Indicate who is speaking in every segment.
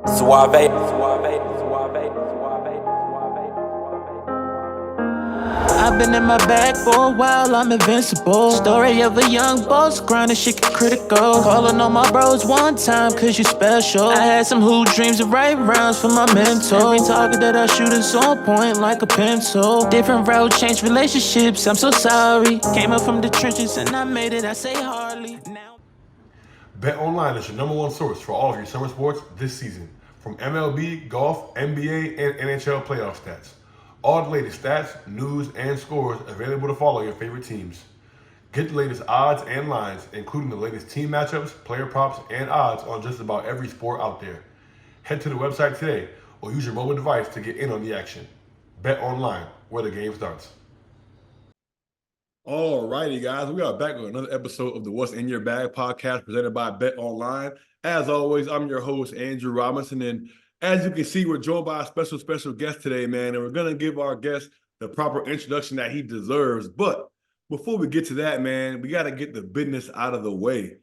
Speaker 1: Suave.
Speaker 2: I've been in my bag for a while, I'm invincible. Story of a young boss, grinding shit get critical. Calling on my bros one time, cause you special. I had some hoop dreams of right rounds for my mentor. Every target that I shoot is on point like a pencil. Different road, changed relationships, I'm so sorry. Came up from the trenches and I made it, I say hardly. Now
Speaker 3: Bet Online is your number one source for all of your summer sports this season. From MLB, golf, NBA, and NHL playoff stats. All the latest stats, news, and scores available to follow your favorite teams. Get the latest odds and lines, including the latest team matchups, player props, and odds on just about every sport out there. Head to the website today or use your mobile device to get in on the action. Bet Online, where the game starts. All righty, guys. We are back with another episode of the What's in Your Bag podcast presented by Bet Online. As always, I'm your host, Andrew Robinson. And as you can see, we're joined by a special guest today, man. And we're going to give our guest the proper introduction that he deserves. But before we get to that, man, we got to get the business out of the way.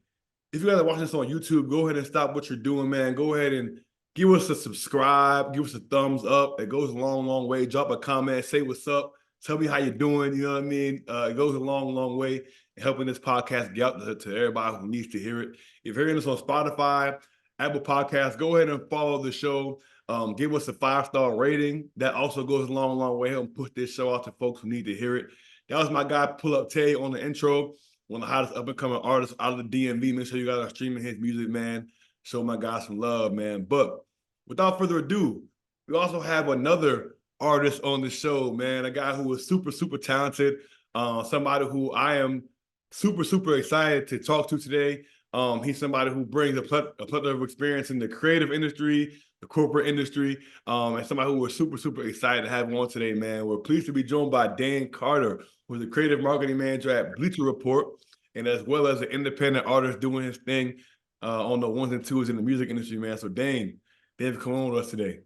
Speaker 3: If you guys are watching this on YouTube, go ahead and stop what you're doing, man. Go ahead and give us a subscribe, give us a thumbs up. It goes a long way. Drop a comment, say what's up. Tell me how you're doing. You know what I mean? It goes a long way in helping this podcast get out to everybody who needs to hear it. If you're hearing this on Spotify, Apple Podcasts, go ahead and follow the show. Give us a 5-star rating. That also goes a long way. Help push this show out to folks who need to hear it. That was my guy, Pull Up Tay, on the intro. One of the hottest up-and-coming artists out of the DMV. Make sure you guys are streaming his music, man. Show my guy some love, man. But without further ado, we also have another artist on the show, man. A guy who is super talented. Somebody who I am super excited to talk to today. He's somebody who brings a plethora of experience in the creative industry, the corporate industry, and somebody who we're super excited to have on today, man. We're pleased to be joined by Dayne Carter, who's the creative marketing manager at Bleacher Report, and as well as an independent artist doing his thing on the ones and twos in the music industry, man. So Dayne, thanks for coming on with us today.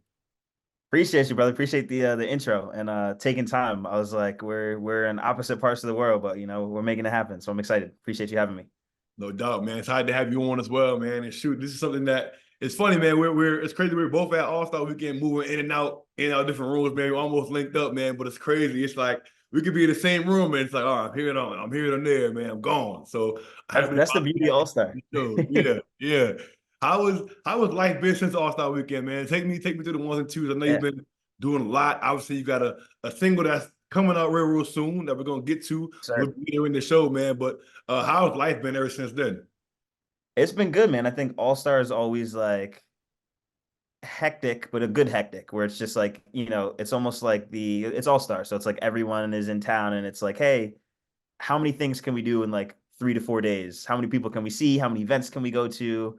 Speaker 4: Appreciate you, brother. Appreciate the intro and taking time. I was like, we're in opposite parts of the world, but we're making it happen. So I'm excited. Appreciate you having me.
Speaker 3: No doubt, man. It's hard to have you on as well, man. And shoot, this is something that it's funny, man. It's crazy. We're both at All-Star Weekend, moving in and out different rooms, man. We're almost linked up, man. But it's crazy. It's like we could be in the same room, and it's like, oh, I'm here on there, man. I'm gone. So
Speaker 4: That's the beauty of All-Star.
Speaker 3: Yeah. How was life been since All-Star Weekend, man? Take me through the ones and twos. I know you've been doing a lot. Obviously, you got a single that's coming out real soon that we're gonna get to later in the show, man. But how's life been ever since then?
Speaker 4: It's been good, man. I think All-Star is always like hectic, but a good hectic, where it's just like, it's almost like it's All-Star. So it's like everyone is in town and it's like, hey, how many things can we do in like 3 to 4 days? How many people can we see? How many events can we go to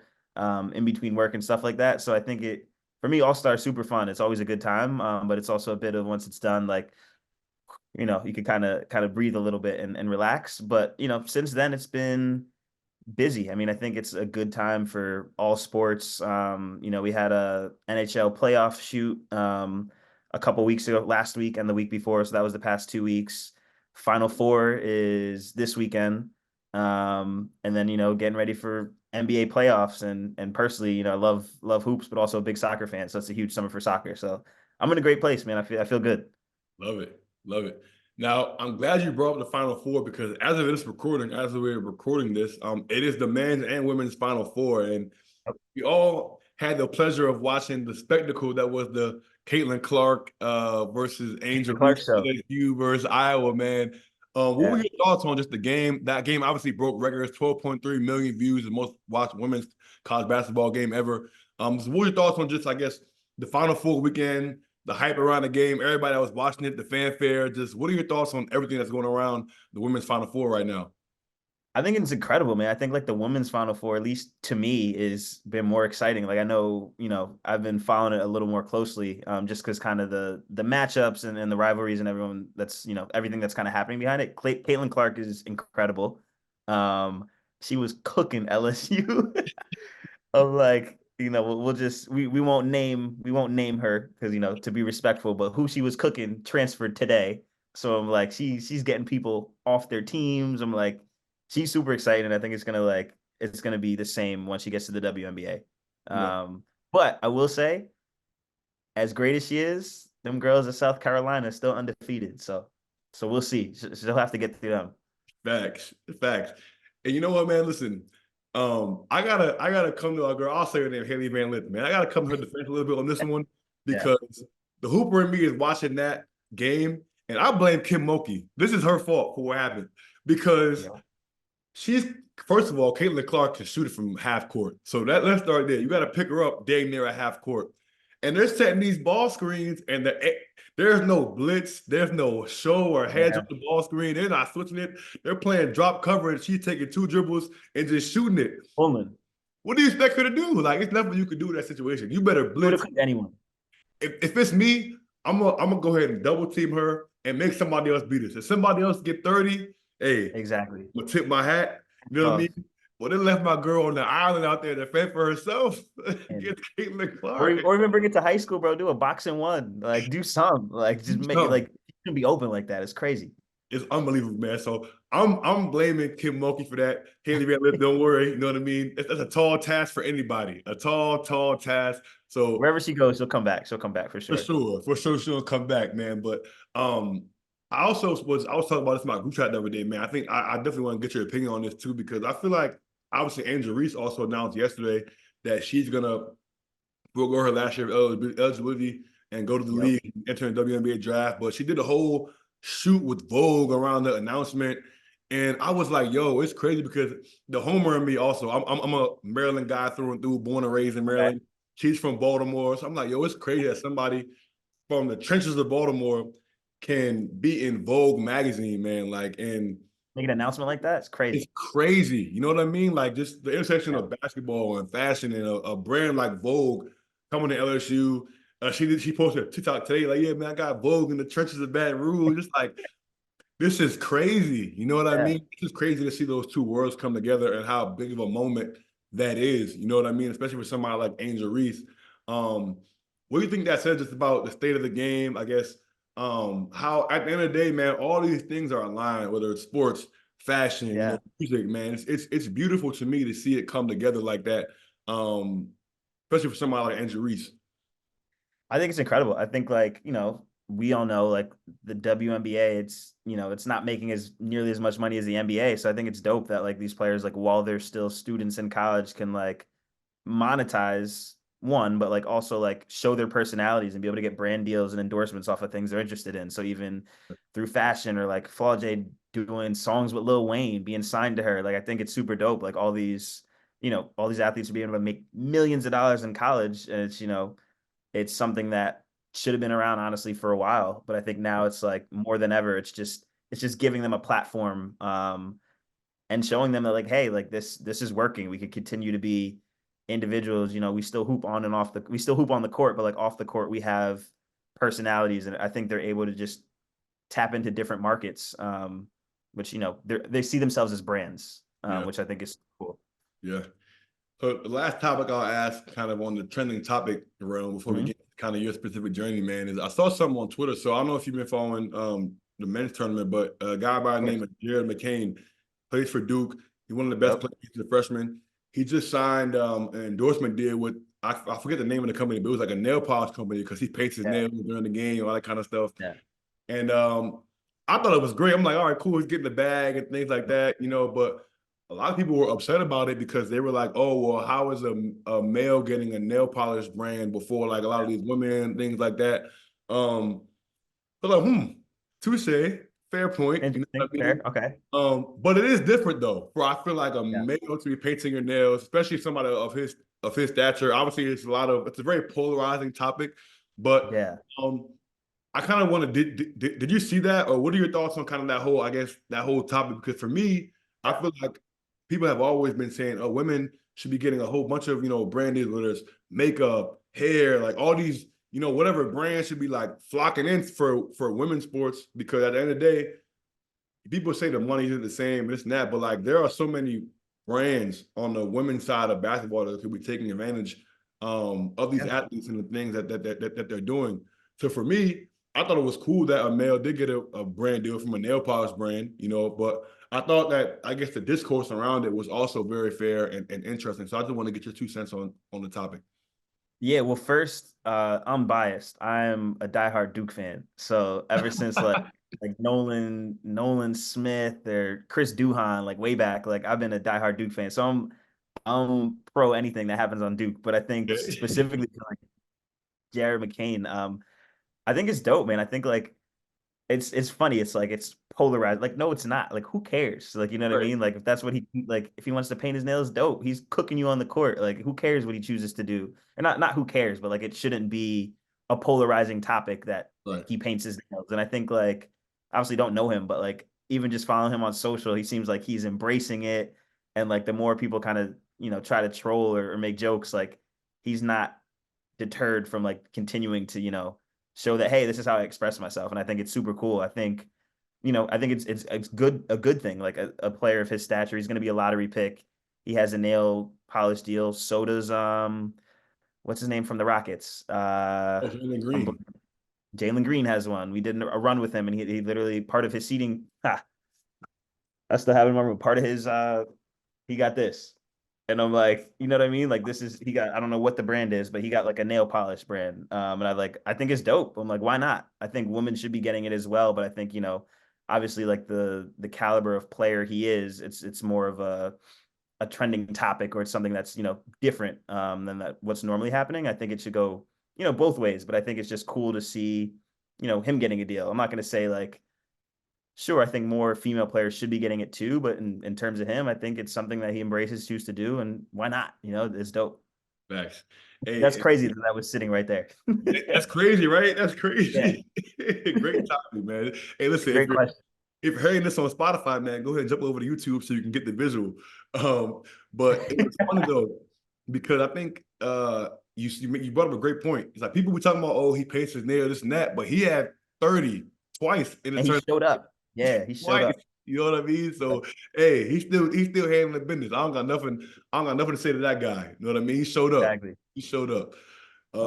Speaker 4: in between work and stuff like that? So I think for me, All-Star is super fun. It's always a good time, but it's also a bit of, once it's done, like, you can kind of breathe a little bit and relax. But, since then it's been busy. I mean, I think it's a good time for all sports. We had a NHL playoff shoot a couple weeks ago, last week and the week before. So that was the past 2 weeks. Final Four is this weekend. And then, getting ready for NBA playoffs and personally, I love hoops, but also a big soccer fan. So it's a huge summer for soccer. So I'm in a great place, man. I feel good.
Speaker 3: Love it. Now, I'm glad you brought up the Final Four because as we're recording this, it is the men's and women's Final Four. And we all had the pleasure of watching the spectacle that was the Caitlin Clark versus Angel LSU versus Iowa, man. What were your thoughts on just the game? That game obviously broke records, 12.3 million views, the most watched women's college basketball game ever. So what were your thoughts on just, I guess, the Final Four weekend, the hype around the game, everybody that was watching it, the fanfare? Just what are your thoughts on everything that's going around the women's Final Four right now?
Speaker 4: I think it's incredible, man. I think like the women's Final Four, at least to me, is been more exciting. Like I know, I've been following it a little more closely, just because kind of the matchups and the rivalries and everyone that's, everything that's kind of happening behind it. Caitlin Clark is incredible. She was cooking LSU. Of like, we'll just we won't name her because to be respectful, but who she was cooking transferred today. So I'm like, she's getting people off their teams. I'm like, she's super excited. I think it's gonna be the same once she gets to the WNBA. But I will say, as great as she is, them girls in South Carolina are still undefeated. So we'll see. She'll have to get through them.
Speaker 3: Facts, facts. And you know what, man? Listen, I gotta come to our girl. I'll say her name, Haley Van Lith, man. I gotta come to her defense a little bit on this one
Speaker 4: Yeah.
Speaker 3: because the Hooper in me is watching that game, and I blame Kim Mulkey. This is her fault for what happened because
Speaker 4: Yeah.
Speaker 3: she's first of all, Caitlin Clark can shoot it from half court. So let's start there. You got to pick her up dang near a half court. And they're setting these ball screens, and there's no blitz, there's no show or hedge
Speaker 4: Yeah.
Speaker 3: on the ball screen. They're not switching it. They're playing drop cover, and she's taking 2 dribbles and just shooting it.
Speaker 4: Pullman.
Speaker 3: What do you expect her to do? Like, it's nothing you can do in that situation. You better
Speaker 4: Would
Speaker 3: blitz.
Speaker 4: have cooked anyone.
Speaker 3: If it's me, I'm gonna go ahead and double team her and make somebody else beat us. If somebody else get 30, hey,
Speaker 4: Exactly.
Speaker 3: I'm gonna tip my hat. You know what I mean? Well, they left my girl on the island out there to fend for herself against Caitlin Clark.
Speaker 4: Or even bring it to high school, bro. Do a boxing one. Like do some. Like just make it like it can be open like that. It's crazy.
Speaker 3: It's unbelievable, man. So I'm blaming Kim Mulkey for that. Haley Van Lith, don't worry. You know what I mean? That's a tall task for anybody. A tall task. So
Speaker 4: Wherever she goes, she'll come back. She'll come back for sure.
Speaker 3: for sure she'll come back, man. But I was talking about this in my group chat the other day, man. I think I definitely want to get your opinion on this too, because I feel like obviously Angel Reese also announced yesterday that she's gonna forego her last year of eligibility and go to the league, enter the WNBA draft. But she did a whole shoot with Vogue around the announcement. And I was like, yo, it's crazy because the homer in me also, I'm a Maryland guy through and through, born and raised in Maryland. Okay. She's from Baltimore. So I'm like, yo, it's crazy that somebody from the trenches of Baltimore can be in Vogue magazine, man. Like, and
Speaker 4: make an announcement like that, it's crazy.
Speaker 3: It's crazy. You know what I mean? Like, just the intersection of basketball and fashion and a brand like Vogue coming to LSU. She posted a TikTok today, like, yeah, man, I got Vogue in the trenches of Baton Rouge. Just like, this is crazy. You know what I mean? It's just crazy to see those two worlds come together and how big of a moment that is. You know what I mean? Especially for somebody like Angel Reese. What do you think that says just about the state of the game? I guess how at the end of the day, man, all these things are aligned, whether it's sports, fashion, you know, music, man. It's beautiful to me to see it come together like that. Especially for somebody like Angel Reese.
Speaker 4: I think it's incredible. I think, like, you know, we all know, like, the WNBA, it's, you know, it's not making as nearly as much money as the NBA. So I think it's dope that, like, these players, like, while they're still students in college, can, like, monetize one, but, like, also, like, show their personalities and be able to get brand deals and endorsements off of things they're interested in. So even through fashion, or like Flaw J doing songs with Lil Wayne, being signed to her, like, I think it's super dope. Like, all these, you know, all these athletes are being able to make millions of dollars in college, and it's, you know, it's something that should have been around, honestly, for a while. But I think now it's like more than ever, it's just giving them a platform, and showing them that, like, hey, like, this is working. We could continue to be individuals. You know, we still hoop on the court, but, like, off the court, we have personalities. And I think they're able to just tap into different markets, which, you know, they see themselves as brands, which I think is cool.
Speaker 3: Yeah. So the last topic I'll ask, kind of on the trending topic realm, before we get kind of your specific journey, man, is I saw something on Twitter. So I don't know if you've been following the men's tournament, but a guy by the name of Jared McCain plays for Duke. He's one of the best players, the freshman. He just signed an endorsement deal with, I forget the name of the company, but it was like a nail polish company because he paints his nails during the game, all that kind of stuff. Yeah. And I thought it was great. I'm like, all right, cool, he's getting the bag and things like that, you know, but a lot of people were upset about it because they were like, oh, well, how is a male getting a nail polish brand before, like, a lot of these women, things like that. But like, touche, fair point. You know what I mean?
Speaker 4: Fair. Okay.
Speaker 3: But it is different though, for I feel like a male to be painting your nails, especially somebody of his stature. Obviously, it's a very polarizing topic, but I kind of want to, did you see that? Or what are your thoughts on kind of that whole topic? Because for me, I feel like people have always been saying, oh, women should be getting a whole bunch of, you know, brand deals, whether it's makeup, hair, like all these, you know, whatever brands should be like flocking in for women's sports, because at the end of the day, people say the money isn't the same, this and that, but like there are so many brands on the women's side of basketball that could be taking advantage of these athletes and the things that they're doing. So for me, I thought it was cool that a male did get a brand deal from a nail polish brand, you know, but I thought that, I guess, the discourse around it was also very fair and interesting. So I just want to get your 2 cents on the topic.
Speaker 4: Yeah, well, first, I'm biased. I'm a diehard Duke fan. So ever since like Nolan Smith or Chris Duhon, like way back, like I've been a diehard Duke fan. So I'm pro anything that happens on Duke. But I think
Speaker 3: Okay.
Speaker 4: specifically for like Jared McCain, I think it's dope, man. I think like it's funny. It's like it's polarized. Like, no, it's not. Like, who cares? Like, you know what I
Speaker 3: Right.
Speaker 4: mean? Like, if that's what he like, if he wants to paint his nails, dope. He's cooking you on the court. Like, who cares what he chooses to do? Or not who cares, but like it shouldn't be a polarizing topic that
Speaker 3: Right.
Speaker 4: he paints his nails. And I think like obviously don't know him, but like even just following him on social, he seems like he's embracing it. And like the more people kind of, try to troll or make jokes, like he's not deterred from like continuing to, show that, hey, this is how I express myself. And I think it's super cool. I think it's good, a good thing. Like a player of his stature, he's going to be a lottery pick. He has a nail polish deal. So does what's his name from the Rockets?
Speaker 3: Oh, Jalen
Speaker 4: I'm
Speaker 3: Green.
Speaker 4: Jalen Green has one. We did a run with him, and he literally part of his seating. I still have him remember part of his. He got this, and I'm like, you know what I mean? Like this is he got. I don't know what the brand is, but he got like a nail polish brand. And I think it's dope. I'm like, why not? I think women should be getting it as well. But I think obviously like the caliber of player he is, it's more of a trending topic, or it's something that's different than that what's normally happening. I think it should go both ways, but I think it's just cool to see him getting a deal. I'm not going to say like sure, I think more female players should be getting it too, but in terms of him, I think it's something that he embraces, chooses to do, and why not? It's dope.
Speaker 3: Facts.
Speaker 4: That's
Speaker 3: Hey,
Speaker 4: crazy that I was sitting right there.
Speaker 3: that's crazy, right? That's
Speaker 4: Yeah,
Speaker 3: crazy. Great topic, man. Hey, listen,
Speaker 4: great question.
Speaker 3: if you're hearing this on Spotify, man, go ahead and jump over to YouTube so you can get the visual. But it was funny though, because I think you brought up a great point. It's like people were talking about, oh, he paints his nail, this and that, but he had 30 twice in the
Speaker 4: And he
Speaker 3: tournament.
Speaker 4: showed up. Yeah, he showed
Speaker 3: Twice.
Speaker 4: up.
Speaker 3: You know what I mean? So hey, he's still handling the business. I don't got nothing to say to that guy. You know what I mean? He showed up.
Speaker 4: Exactly.
Speaker 3: He showed up.
Speaker 4: I'm,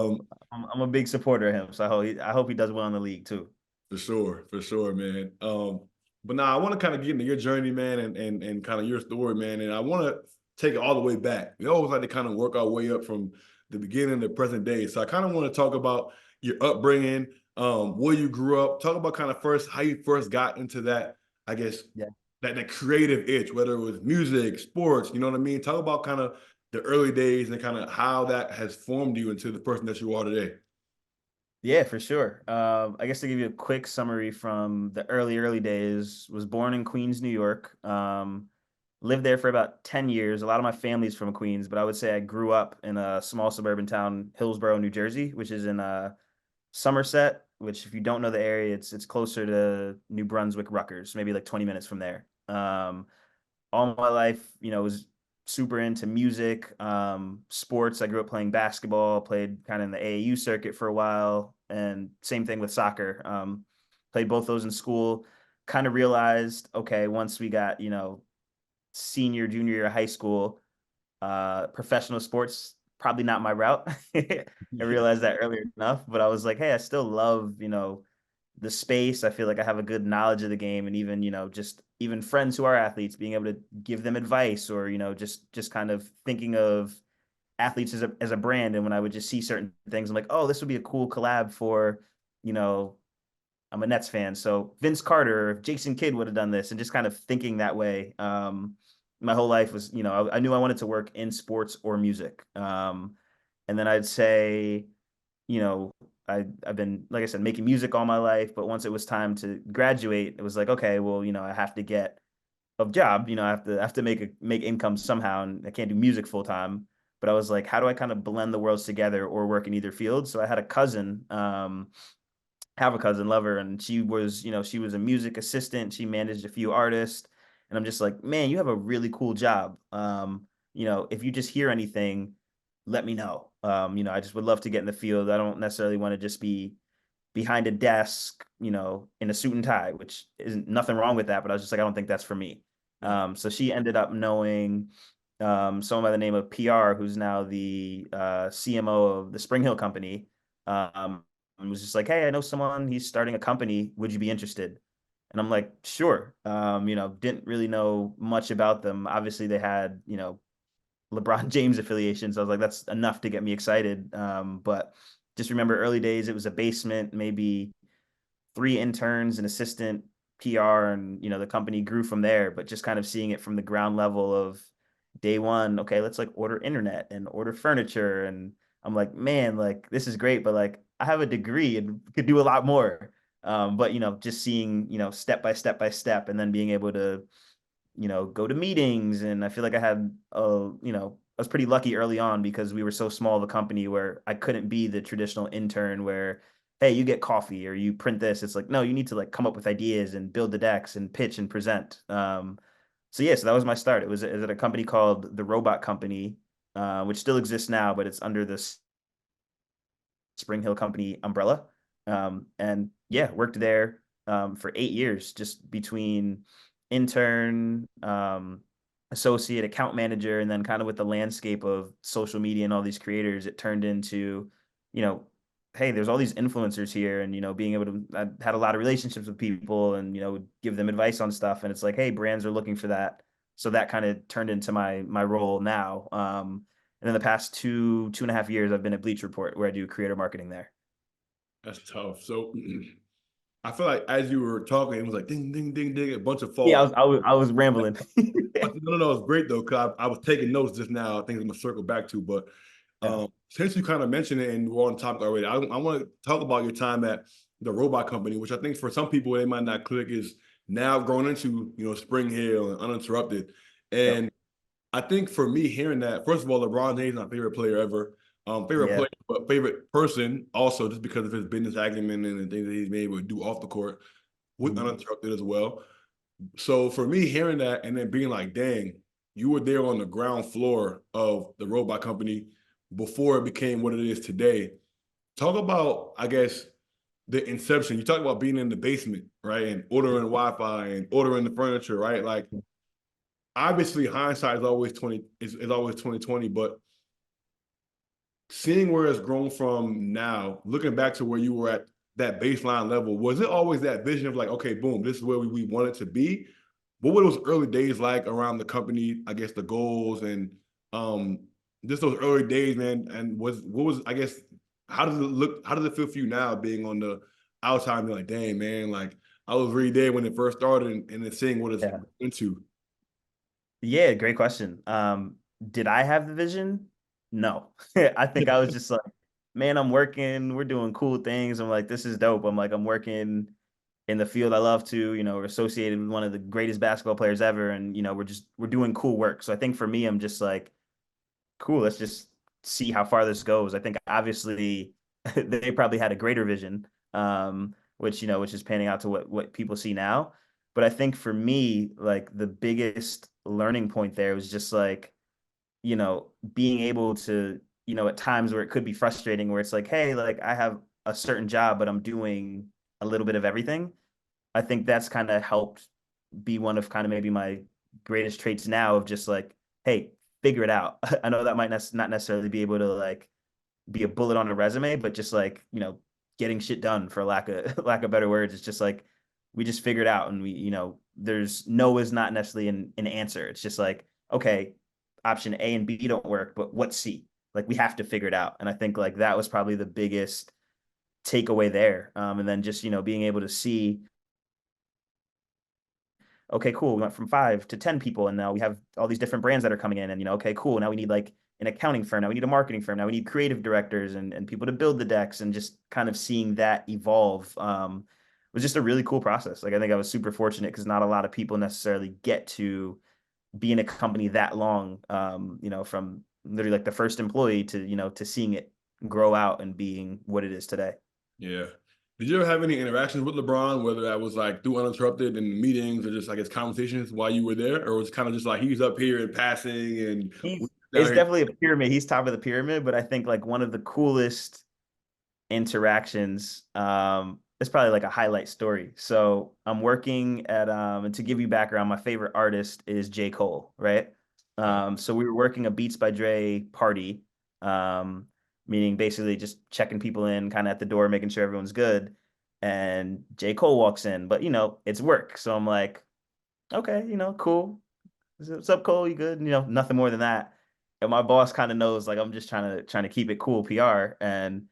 Speaker 3: Um,
Speaker 4: I'm a big supporter of him, so I hope he does well in the league too.
Speaker 3: for sure, man. But now I want to kind of get into your journey, man, and kind of your story, man. And I want to take it all the way back. We always like to kind of work our way up from the beginning to present day. So I kind of want to talk about your upbringing, where you grew up. Talk about kind of first how you first got into that, I guess,
Speaker 4: Yeah.
Speaker 3: that creative itch, whether it was music, sports, you know what I mean? Talk about kind of the early days and kind of how that has formed you into the person that you are today.
Speaker 4: Yeah, for sure. I guess to give you a quick summary from the early days, was born in Queens, New York. Lived there for about 10 years. A lot of my family's from Queens, but I would say I grew up in a small suburban town, Hillsborough, New Jersey, which is in Somerset, which if you don't know the area, it's closer to New Brunswick, Rutgers, maybe like 20 minutes from there. All my life, was super into music, sports. I grew up playing basketball, played kind of in the AAU circuit for a while, and same thing with soccer. Played both those in school. Kind of realized, okay, once we got, senior, junior year of high school, professional sports, probably not my route. I realized that earlier enough, but I was like, hey, I still love, the space. I feel like I have a good knowledge of the game, and even just even friends who are athletes, being able to give them advice, or just kind of thinking of athletes as a brand. And when I would just see certain things, I'm like, oh, this would be a cool collab for you know I'm a Nets fan, so Vince Carter or Jason Kidd would have done this, and just kind of thinking that way. My whole life was, I knew I wanted to work in sports or music. And then I'd say, you know, I've been, like I said, making music all my life, but once it was time to graduate, it was like, okay, well, I have to get a job, I have to make income somehow, and I can't do music full time. But I was like, how do I kind of blend the worlds together or work in either field? So I had a cousin, have a cousin, love her, and she was a music assistant. She managed a few artists, and I'm just like, man, you have a really cool job. If you just hear anything, let me know. I just would love to get in the field. I don't necessarily want to just be behind a desk, in a suit and tie, which isn't nothing wrong with that, but I was just like, I don't think that's for me. So she ended up knowing someone by the name of PR, who's now the CMO of the Springhill company. And was just like, hey, I know someone, he's starting a company. Would you be interested? And I'm like, sure. Didn't really know much about them. Obviously, they had, LeBron James affiliation. So I was like, that's enough to get me excited. But just remember early days, it was a basement, maybe 3 interns, an assistant, PR, and the company grew from there. But just kind of seeing it from the ground level of day one, okay, let's like order internet and order furniture. And I'm like, man, like this is great, but like I have a degree and could do a lot more. But just seeing, step by step by step, and then being able to, go to meetings. And I feel like I had I was pretty lucky early on because we were so small of a company where I couldn't be the traditional intern where, hey, you get coffee or you print this. It's like, no, you need to like come up with ideas and build the decks and pitch and present. So yeah, so that was my start. It was at a company called The Robot Company, which still exists now, but it's under the Springhill Company umbrella. And yeah, worked there for 8 years, just between intern, associate, account manager, and then kind of with the landscape of social media and all these creators, it turned into, you know, hey, there's all these influencers here, and being able to, I had a lot of relationships with people, and would give them advice on stuff, and it's like, hey, brands are looking for that. So that kind of turned into my role now. And in the past 2.5 years, I've been at Bleacher Report, where I do creator marketing there.
Speaker 3: That's tough. So I feel like as you were talking, it was like ding, ding, ding, ding, a bunch of
Speaker 4: Yeah,
Speaker 3: falls.
Speaker 4: I was rambling.
Speaker 3: No, it's great though, because I was taking notes just now. Things I'm gonna circle back to, but
Speaker 4: Yeah,
Speaker 3: since you kind of mentioned it and we're on topic already, I want to talk about your time at the robot company, which I think for some people they might not click is now grown into Spring Hill and Uninterrupted.
Speaker 4: yep,
Speaker 3: And I think for me hearing that, first of all, LeBron James is my favorite player ever. Favorite
Speaker 4: yeah,
Speaker 3: player, but favorite person also just because of his business acumen and the things that he's been able to do off the court with
Speaker 4: mhm,
Speaker 3: Uninterrupted as well. So for me, hearing that and then being like, dang, you were there on the ground floor of the robot company before it became what it is today. Talk about, I guess, the inception. You talk about being in the basement, right? And ordering Wi-Fi and ordering the furniture, right? Like obviously hindsight is always 2020, but seeing where it's grown from now, looking back to where you were at that baseline level, was it always that vision of like, okay, boom, this is where we want it to be? What were those early days like around the company? I guess the goals and um just those early days, man. And what was I guess how does it look? How does it feel for you now being on the outside and be like, dang, man, like I was really there when it first started and then seeing what it's
Speaker 4: yeah.
Speaker 3: into.
Speaker 4: Yeah, great question. Did I have the vision? No. I think I was just like, man, I'm working, we're doing cool things. I'm like, this is dope. I'm like, I'm working in the field I love to, we're associated with one of the greatest basketball players ever. And, we're doing cool work. So I think for me, I'm just like, cool, let's just see how far this goes. I think obviously they probably had a greater vision, which is panning out to what people see now. But I think for me, like the biggest learning point there was just like, being able to, at times where it could be frustrating, where it's like, hey, like I have a certain job, but I'm doing a little bit of everything. I think that's kind of helped be one of kind of maybe my greatest traits now of just like, hey, figure it out. I know that might not necessarily be able to like be a bullet on a resume, but just like, getting shit done for lack of lack of better words. It's just like we just figured out, and we, there's no is not necessarily an answer. It's just like, okay, option A and B don't work, but what's C? Like we have to figure it out. And I think like that was probably the biggest takeaway there. And then just, being able to see, okay, cool. We went from 5 to 10 people, and now we have all these different brands that are coming in. And okay, cool. Now we need like an accounting firm. Now we need a marketing firm. Now we need creative directors and people to build the decks, and just kind of seeing that evolve was just a really cool process. Like I think I was super fortunate because not a lot of people necessarily get to be in a company that long. From literally like the first employee to to seeing it grow out and being what it is today.
Speaker 3: Yeah. Did you ever have any interactions with LeBron, whether that was like through Uninterrupted in meetings or just I guess conversations while you were there, or was it kind of just like he's up here and passing and we down
Speaker 4: It's
Speaker 3: here?
Speaker 4: definitely a pyramid. He's top of the pyramid, but I think like one of the coolest interactions, it's probably like a highlight story. So I'm working at and to give you background, my favorite artist is J. Cole, right? So we were working a Beats by Dre party, meaning basically just checking people in kind of at the door, making sure everyone's good. And J. Cole walks in, but it's work. So I'm like, okay, cool. What's up, Cole? You good? Nothing more than that. And my boss kind of knows like I'm just trying to keep it cool PR. And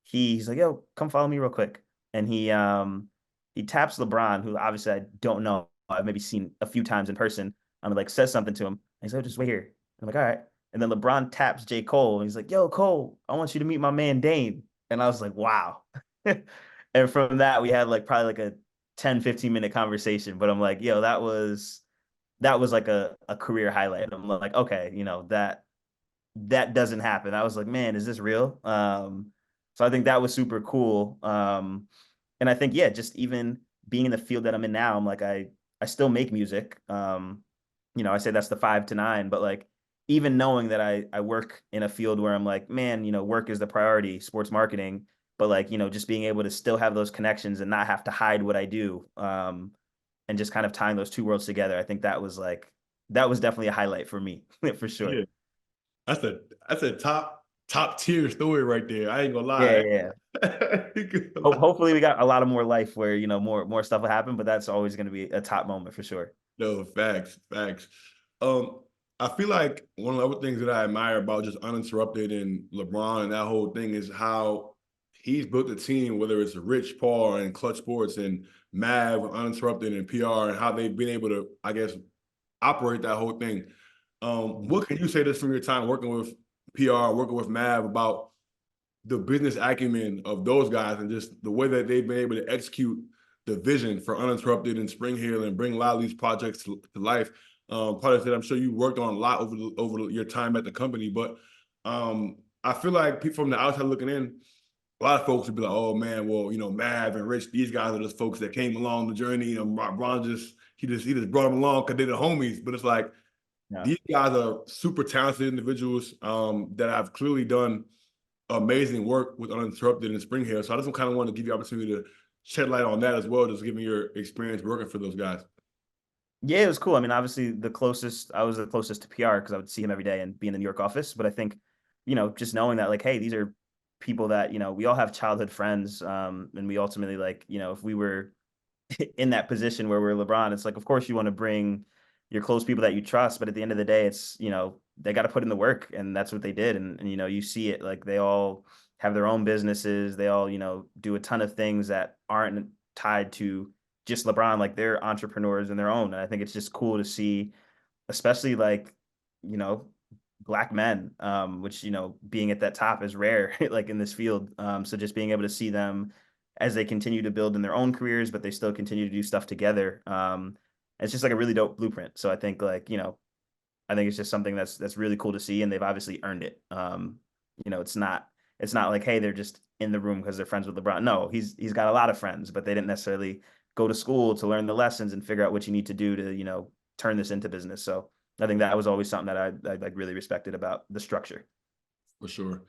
Speaker 4: he's like, yo, come follow me real quick. And he taps LeBron, who obviously I don't know. I've maybe seen a few times in person. I'm like, says something to him. And he's like, oh, just wait here. I'm like, all right. And then LeBron taps J. Cole and he's like, yo, Cole, I want you to meet my man Dayne. And I was like, wow. And from that, we had like probably like a 10-15 minute conversation. But I'm like, yo, that was like a career highlight. I'm like, okay, that doesn't happen. I was like, man, is this real? So I think that was super cool. And I think, yeah, just even being in the field that I'm in now, I'm like, I still make music. I say that's the 5 to 9, but like even knowing that I work in a field where I'm like, man, work is the priority, sports marketing, but like, just being able to still have those connections and not have to hide what I do. And just kind of tying those two worlds together. I think that was definitely a highlight for me, for sure.
Speaker 3: Yeah, that's a top tier story right there. I ain't gonna
Speaker 4: Yeah,
Speaker 3: lie.
Speaker 4: yeah. Hopefully we got a lot of more life where, more stuff will happen, but that's always going to be a top moment for sure.
Speaker 3: No, facts, facts. Um, I feel like one of the other things that I admire about just Uninterrupted and LeBron and that whole thing is how he's built a team, whether it's Rich Paul and Clutch Sports and Mav, Uninterrupted and PR, and how they've been able to, I guess, operate that whole thing. What can you say this from your time working with PR, working with Mav about the business acumen of those guys and just the way that they've been able to execute the vision for Uninterrupted and Spring Hill and bring a lot of these projects to life. Projects that I'm sure you worked on a lot over your time at the company, but I feel like people from the outside looking in, a lot of folks would be like, "Oh man, well, Mav and Rich, these guys are just folks that came along the journey. Ron just brought them along because they're the homies." But it's like
Speaker 4: Yeah.
Speaker 3: these guys are super talented individuals that have clearly done amazing work with Uninterrupted and Spring Hill. So I just kind of want to give you the opportunity to shed light on that as well, just giving your experience working for those guys.
Speaker 4: Yeah, it was cool. I mean, obviously I was the closest to PR because I would see him every day and be in the New York office. But I think, just knowing that like, hey, these are people that, we all have childhood friends. And we ultimately like, if we were in that position where we're LeBron, it's like, of course you want to bring your close people that you trust, but at the end of the day, it's, they got to put in the work, and that's what they did. And you see it, like they all have their own businesses. They all, do a ton of things that aren't tied to just LeBron, like they're entrepreneurs in their own. And I think it's just cool to see, especially like, you know, black men, which, being at that top is rare, like in this field. So just being able to see them as they continue to build in their own careers, but they still continue to do stuff together. It's just like a really dope blueprint. So I think like, I think it's just something that's really cool to see, and they've obviously earned it. It's not like, hey, they're just in the room because they're friends with LeBron. No, he's got a lot of friends, but they didn't necessarily go to school to learn the lessons and figure out what you need to do to, turn this into business. So I think that was always something that I like really respected about the structure.
Speaker 3: For sure.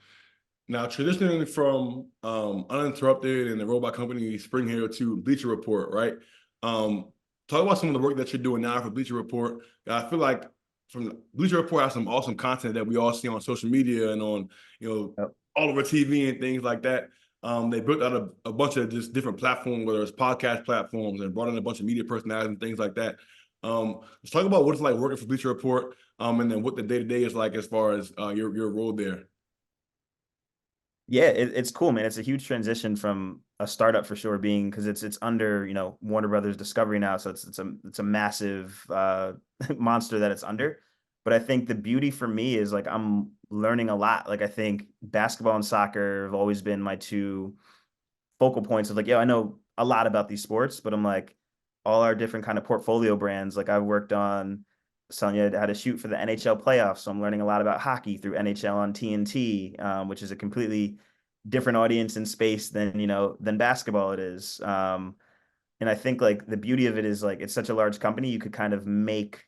Speaker 3: Now, transitioning from Uninterrupted and the robot company Spring Hill to Bleacher Report, right? Talk about some of the work that you're doing now for Bleacher Report. I feel like from Bleacher Report has some awesome content that we all see on social media and on,
Speaker 4: Yep.
Speaker 3: all over TV and things like that. They built out a bunch of just different platforms, whether it's podcast platforms, and brought in a bunch of media personalities and things like that. Let's talk about what it's like working for Bleacher Report, and then what the day-to-day is like as far as your role there.
Speaker 4: Yeah, it's cool, man. It's a huge transition from a startup for sure, being because it's under Warner Brothers Discovery now, so it's a massive monster that it's under. But I think the beauty for me is like I'm learning a lot. Like I think basketball and soccer have always been my two focal points of like, I know a lot about these sports, but I'm like all our different kind of portfolio brands. Like I've worked on Sonya how to shoot for the NHL playoffs. So I'm learning a lot about hockey through NHL on TNT, which is a completely different audience and space than basketball it is. And I think like the beauty of it is like it's such a large company, you could kind of make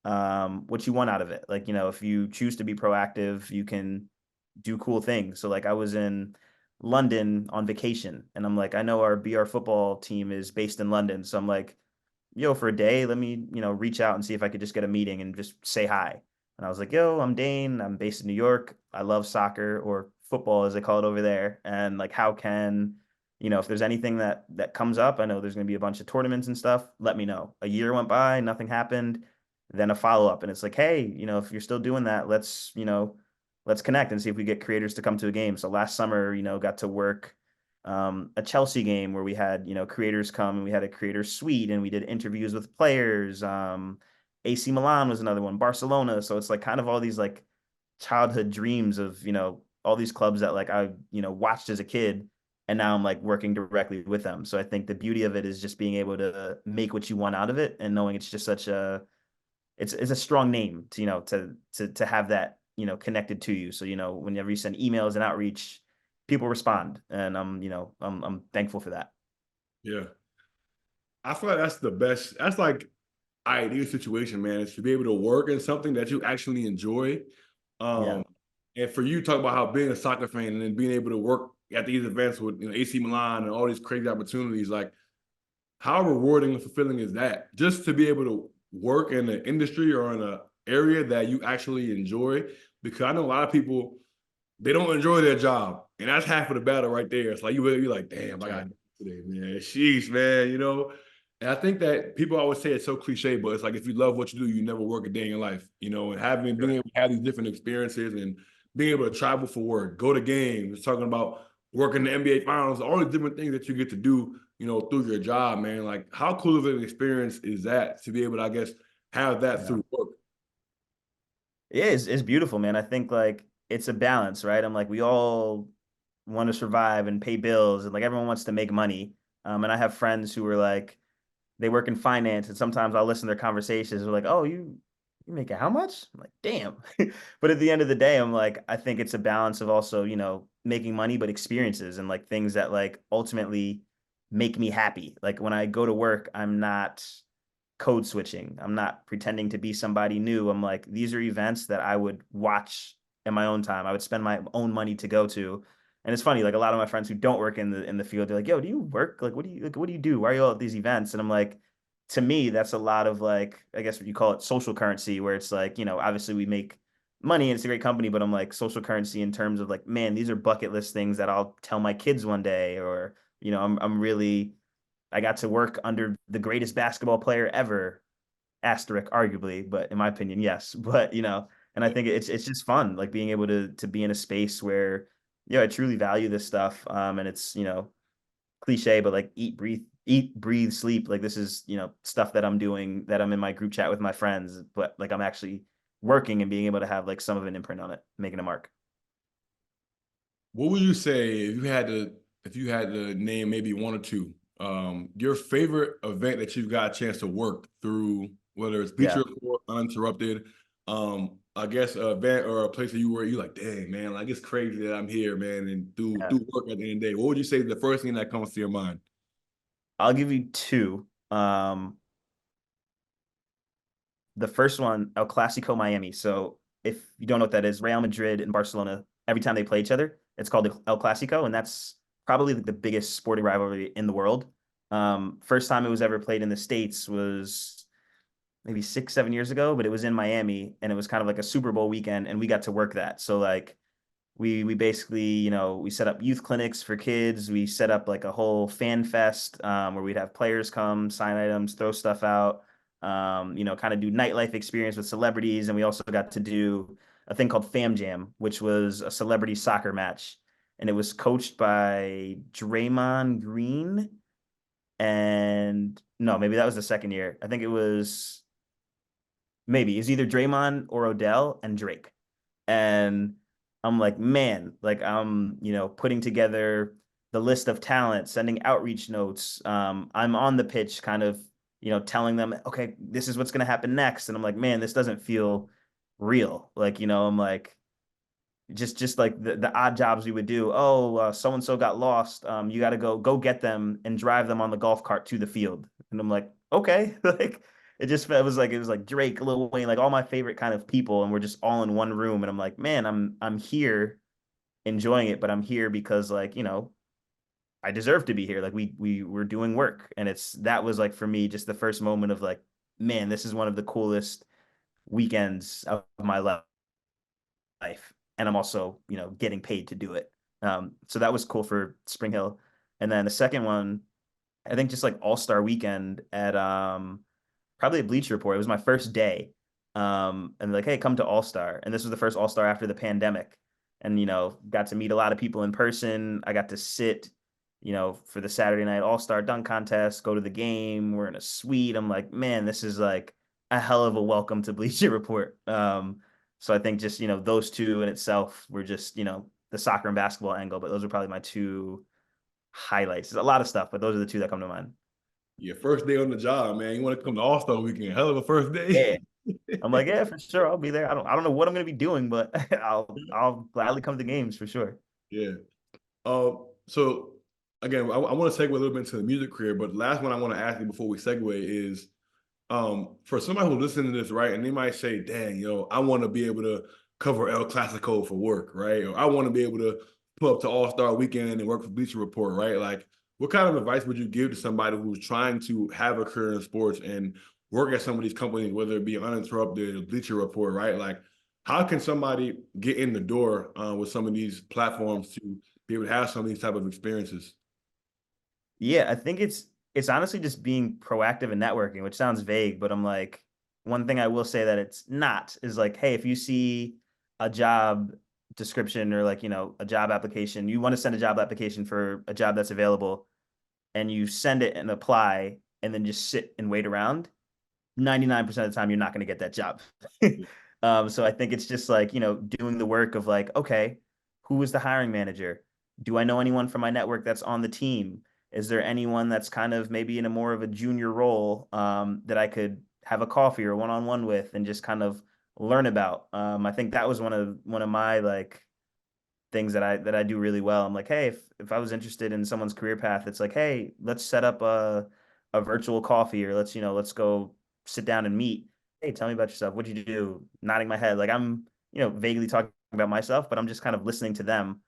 Speaker 4: what you want out of it. Like, if you choose to be proactive, you can do cool things. So like I was in London on vacation, and I'm like, I know our BR football team is based in London. So I'm like, for a day, let me, reach out and see if I could just get a meeting and just say hi. And I was like, I'm Dayne. I'm based in New York. I love soccer, or football as they call it over there. And like, how can, if there's anything that comes up, I know there's going to be a bunch of tournaments and stuff, let me know. A year went by, nothing happened. then a follow-up. And it's like, hey, if you're still doing that, let's connect and see if we get creators to come to a game. So last summer, got to work a Chelsea game where we had, creators come, and we had a creator suite, and we did interviews with players. AC Milan was another one, Barcelona. So it's like kind of all these like childhood dreams of, all these clubs that like I, watched as a kid, and now I'm like working directly with them. So I think the beauty of it is just being able to make what you want out of it, and knowing it's just such it's a strong name to, to have that, connected to you. So, whenever you send emails and outreach, people respond, and I'm thankful for that.
Speaker 3: Yeah. I feel like that's the best. That's like ideal situation, man, is to be able to work in something that you actually enjoy.
Speaker 4: Yeah.
Speaker 3: And for you, talk about how being a soccer fan and then being able to work at these events with AC Milan and all these crazy opportunities, like how rewarding and fulfilling is that? Just to be able to work in an industry or in an area that you actually enjoy. Because I know a lot of people, they don't enjoy their job, and that's half of the battle right there. It's like you're like, damn, I got today, man. Sheesh, man. And I think that people always say it's so cliche, but it's like if you love what you do, you never work a day in your life, and being able to have these different experiences and being able to travel for work, go to games, talking about working the NBA finals, all the different things that you get to do, through your job, man. Like how cool of an experience is that to be able to, I guess, have that
Speaker 4: Yeah.
Speaker 3: through work?
Speaker 4: It is. It's beautiful, man. I think like it's a balance, right? I'm like, we all want to survive and pay bills, and like everyone wants to make money. And I have friends who are like, they work in finance, and sometimes I'll listen to their conversations. They're like, "Oh, you making how much?" I'm like, "Damn." But at the end of the day, I'm like, I think it's a balance of also, making money, but experiences and like things that like ultimately make me happy. Like when I go to work, I'm not code switching. I'm not pretending to be somebody new. I'm like, these are events that I would watch in my own time. I would spend my own money to go to. And it's funny, like a lot of my friends who don't work in the field, they're like, "Yo, do you work? Like, what do you do? Why are you all at these events?" And I'm like, to me, that's a lot of like, I guess what you call it, social currency, where it's like, obviously we make money and it's a great company, but I'm like social currency in terms of like, man, these are bucket list things that I'll tell my kids one day, or I'm really, I got to work under the greatest basketball player ever, asterisk arguably, but in my opinion, yes. But and I think it's just fun, like being able to be in a space where, yeah, I truly value this stuff. And it's, cliche, but like eat, breathe, sleep. Like this is, stuff that I'm doing, that I'm in my group chat with my friends, but like I'm actually working and being able to have like some of an imprint on it, making a mark.
Speaker 3: What would you say if you had to name maybe one or two, your favorite event that you've got a chance to work through, whether it's Bleacher
Speaker 4: Yeah.
Speaker 3: Report, Uninterrupted, I guess an event or a place that you like, dang man, like it's crazy that I'm here, man, and
Speaker 4: Yeah.
Speaker 3: do work at the end of the day. What would you say is the first thing that comes to your mind?
Speaker 4: I'll give you two. The first one, El Clasico Miami. So if you don't know what that is, Real Madrid and Barcelona, every time they play each other, it's called El Clasico, and that's probably the biggest sporting rivalry in the world. First time it was ever played in the States was maybe 6, 7 years ago, but it was in Miami, and it was kind of like a Super Bowl weekend, and we got to work that. So like we basically, we set up youth clinics for kids. We set up like a whole fan fest, where we'd have players come, sign items, throw stuff out, kind of do nightlife experience with celebrities. And we also got to do a thing called Fam Jam, which was a celebrity soccer match. And it was coached by Draymond Green. And no, maybe that was the second year. I think it was either Draymond or Odell and Drake. And I'm like, man, like I'm, putting together the list of talent, sending outreach notes. I'm on the pitch kind of, telling them, okay, this is what's going to happen next. And I'm like, man, this doesn't feel real. Like, I'm like, just like the odd jobs we would do. Oh, so and so got lost. You got to go get them and drive them on the golf cart to the field. And I'm like, okay, like it was like Drake, Lil Wayne, like all my favorite kind of people, and we're just all in one room. And I'm like, man, I'm here enjoying it, but I'm here because like I deserve to be here. Like we were doing work, and that was like for me just the first moment of like, man, this is one of the coolest weekends of my life, and I'm also getting paid to do it. So that was cool for Spring Hill. And then the second one, I think just like All-Star Weekend at probably a Bleacher Report. It was my first day, and like, hey, come to All Star. And this was the first All Star after the pandemic, and got to meet a lot of people in person. I got to sit, for the Saturday night All Star dunk contest, go to the game. We're in a suite. I'm like, man, this is like a hell of a welcome to Bleacher Report. So I think just those two in itself were just the soccer and basketball angle, but those are probably my two highlights. There's a lot of stuff, but those are the two that come to mind.
Speaker 3: Your first day on the job, man. You want to come to All-Star weekend. Hell of a first
Speaker 4: Yeah.
Speaker 3: day.
Speaker 4: I'm like, yeah, for sure. I'll be there. I don't know what I'm gonna be doing, but I'll gladly come to games for sure.
Speaker 3: Yeah. So again, I want to segue a little bit into the music career, but the last one I want to ask you before we segue is for somebody who's listening to this, right, and they might say, dang, I want to be able to cover El Clasico for work, right? Or I want to be able to pull up to All-Star weekend and work for Bleacher Report, right? Like, what kind of advice would you give to somebody who's trying to have a career in sports and work at some of these companies, whether it be Uninterrupted or Bleacher Report, right? Like, how can somebody get in the door with some of these platforms to be able to have some of these type of experiences?
Speaker 4: Yeah, I think it's honestly just being proactive and networking, which sounds vague, but I'm like, one thing I will say that it's not is like, hey, if you see a job description or like, a job application, you want to send a job application for a job that's available and you send it and apply and then just sit and wait around, 99% of the time you're not going to get that job. So I think it's just like, doing the work of like, okay, who is the hiring manager? Do I know anyone from my network that's on the team? Is there anyone that's kind of maybe in a more of a junior role that I could have a coffee or one-on-one with and just kind of learn about? I think that was one of my like things that I do really well. I'm like, hey, if I was interested in someone's career path, it's like, hey, let's set up a virtual coffee or let's go sit down and meet. Hey, tell me about yourself. What'd you do? Nodding my head. Like I'm, vaguely talking about myself, but I'm just kind of listening to them.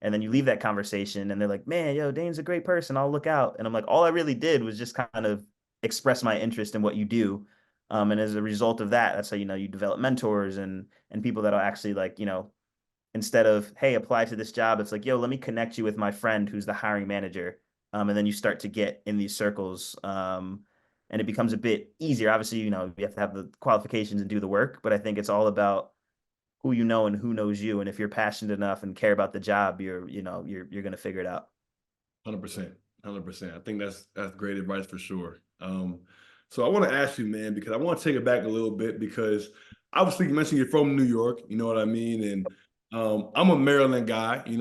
Speaker 4: And then you leave that conversation and they're like, man, yo, Dayne's a great person. I'll look out. And I'm like, all I really did was just kind of express my interest in what you do. And as a result of that, that's how, you develop mentors and people that'll actually like, instead of, hey, apply to this job, it's like, yo, let me connect you with my friend who's the hiring manager. And then you start to get in these circles. And it becomes a bit easier. Obviously, you have to have the qualifications and do the work, but I think it's all about who you know and who knows you. And if you're passionate enough and care about the job, you're going to figure it out.
Speaker 3: 100%. 100%. I think that's great advice for sure. So I want to ask you, man, because I want to take it back a little bit because obviously you mentioned you're from New York, you know what I mean? And I'm a Maryland guy, and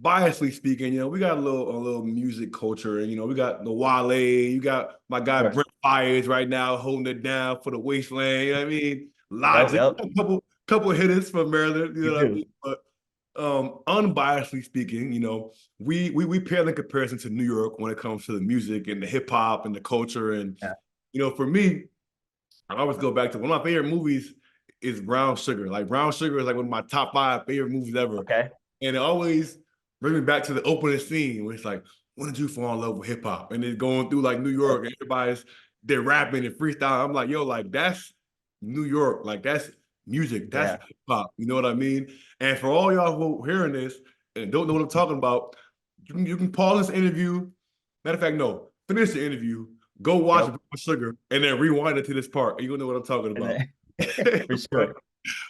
Speaker 3: biasly speaking, we got a little music culture, and we got the Wale, you got my guy Brent Fires right now holding it down for the Wasteland. You know what I mean? Logic,
Speaker 4: Yep.
Speaker 3: a couple hitters from Maryland, you
Speaker 4: You
Speaker 3: know what I
Speaker 4: do.
Speaker 3: mean? But unbiasedly speaking, we pale in comparison to New York when it comes to the music and the hip hop and the culture. And
Speaker 4: Yeah.
Speaker 3: for me, I always go back to one of my favorite movies is Brown Sugar. Like Brown Sugar is like one of my top 5 favorite movies ever.
Speaker 4: Okay.
Speaker 3: And it always brings me back to the opening scene where it's like, when did you fall in love with hip hop? And it's going through like New York and they're rapping and freestyle. I'm like, yo, like that's New York. Like that's music. That's
Speaker 4: Yeah.
Speaker 3: hip hop. You know what I mean? And for all y'all who are hearing this and don't know what I'm talking about, you can pause this interview. Matter of fact, no, finish the interview, go watch
Speaker 4: Yep.
Speaker 3: Sugar, and then rewind it to this part. And you're gonna know what I'm talking
Speaker 4: And
Speaker 3: about.
Speaker 4: for sure.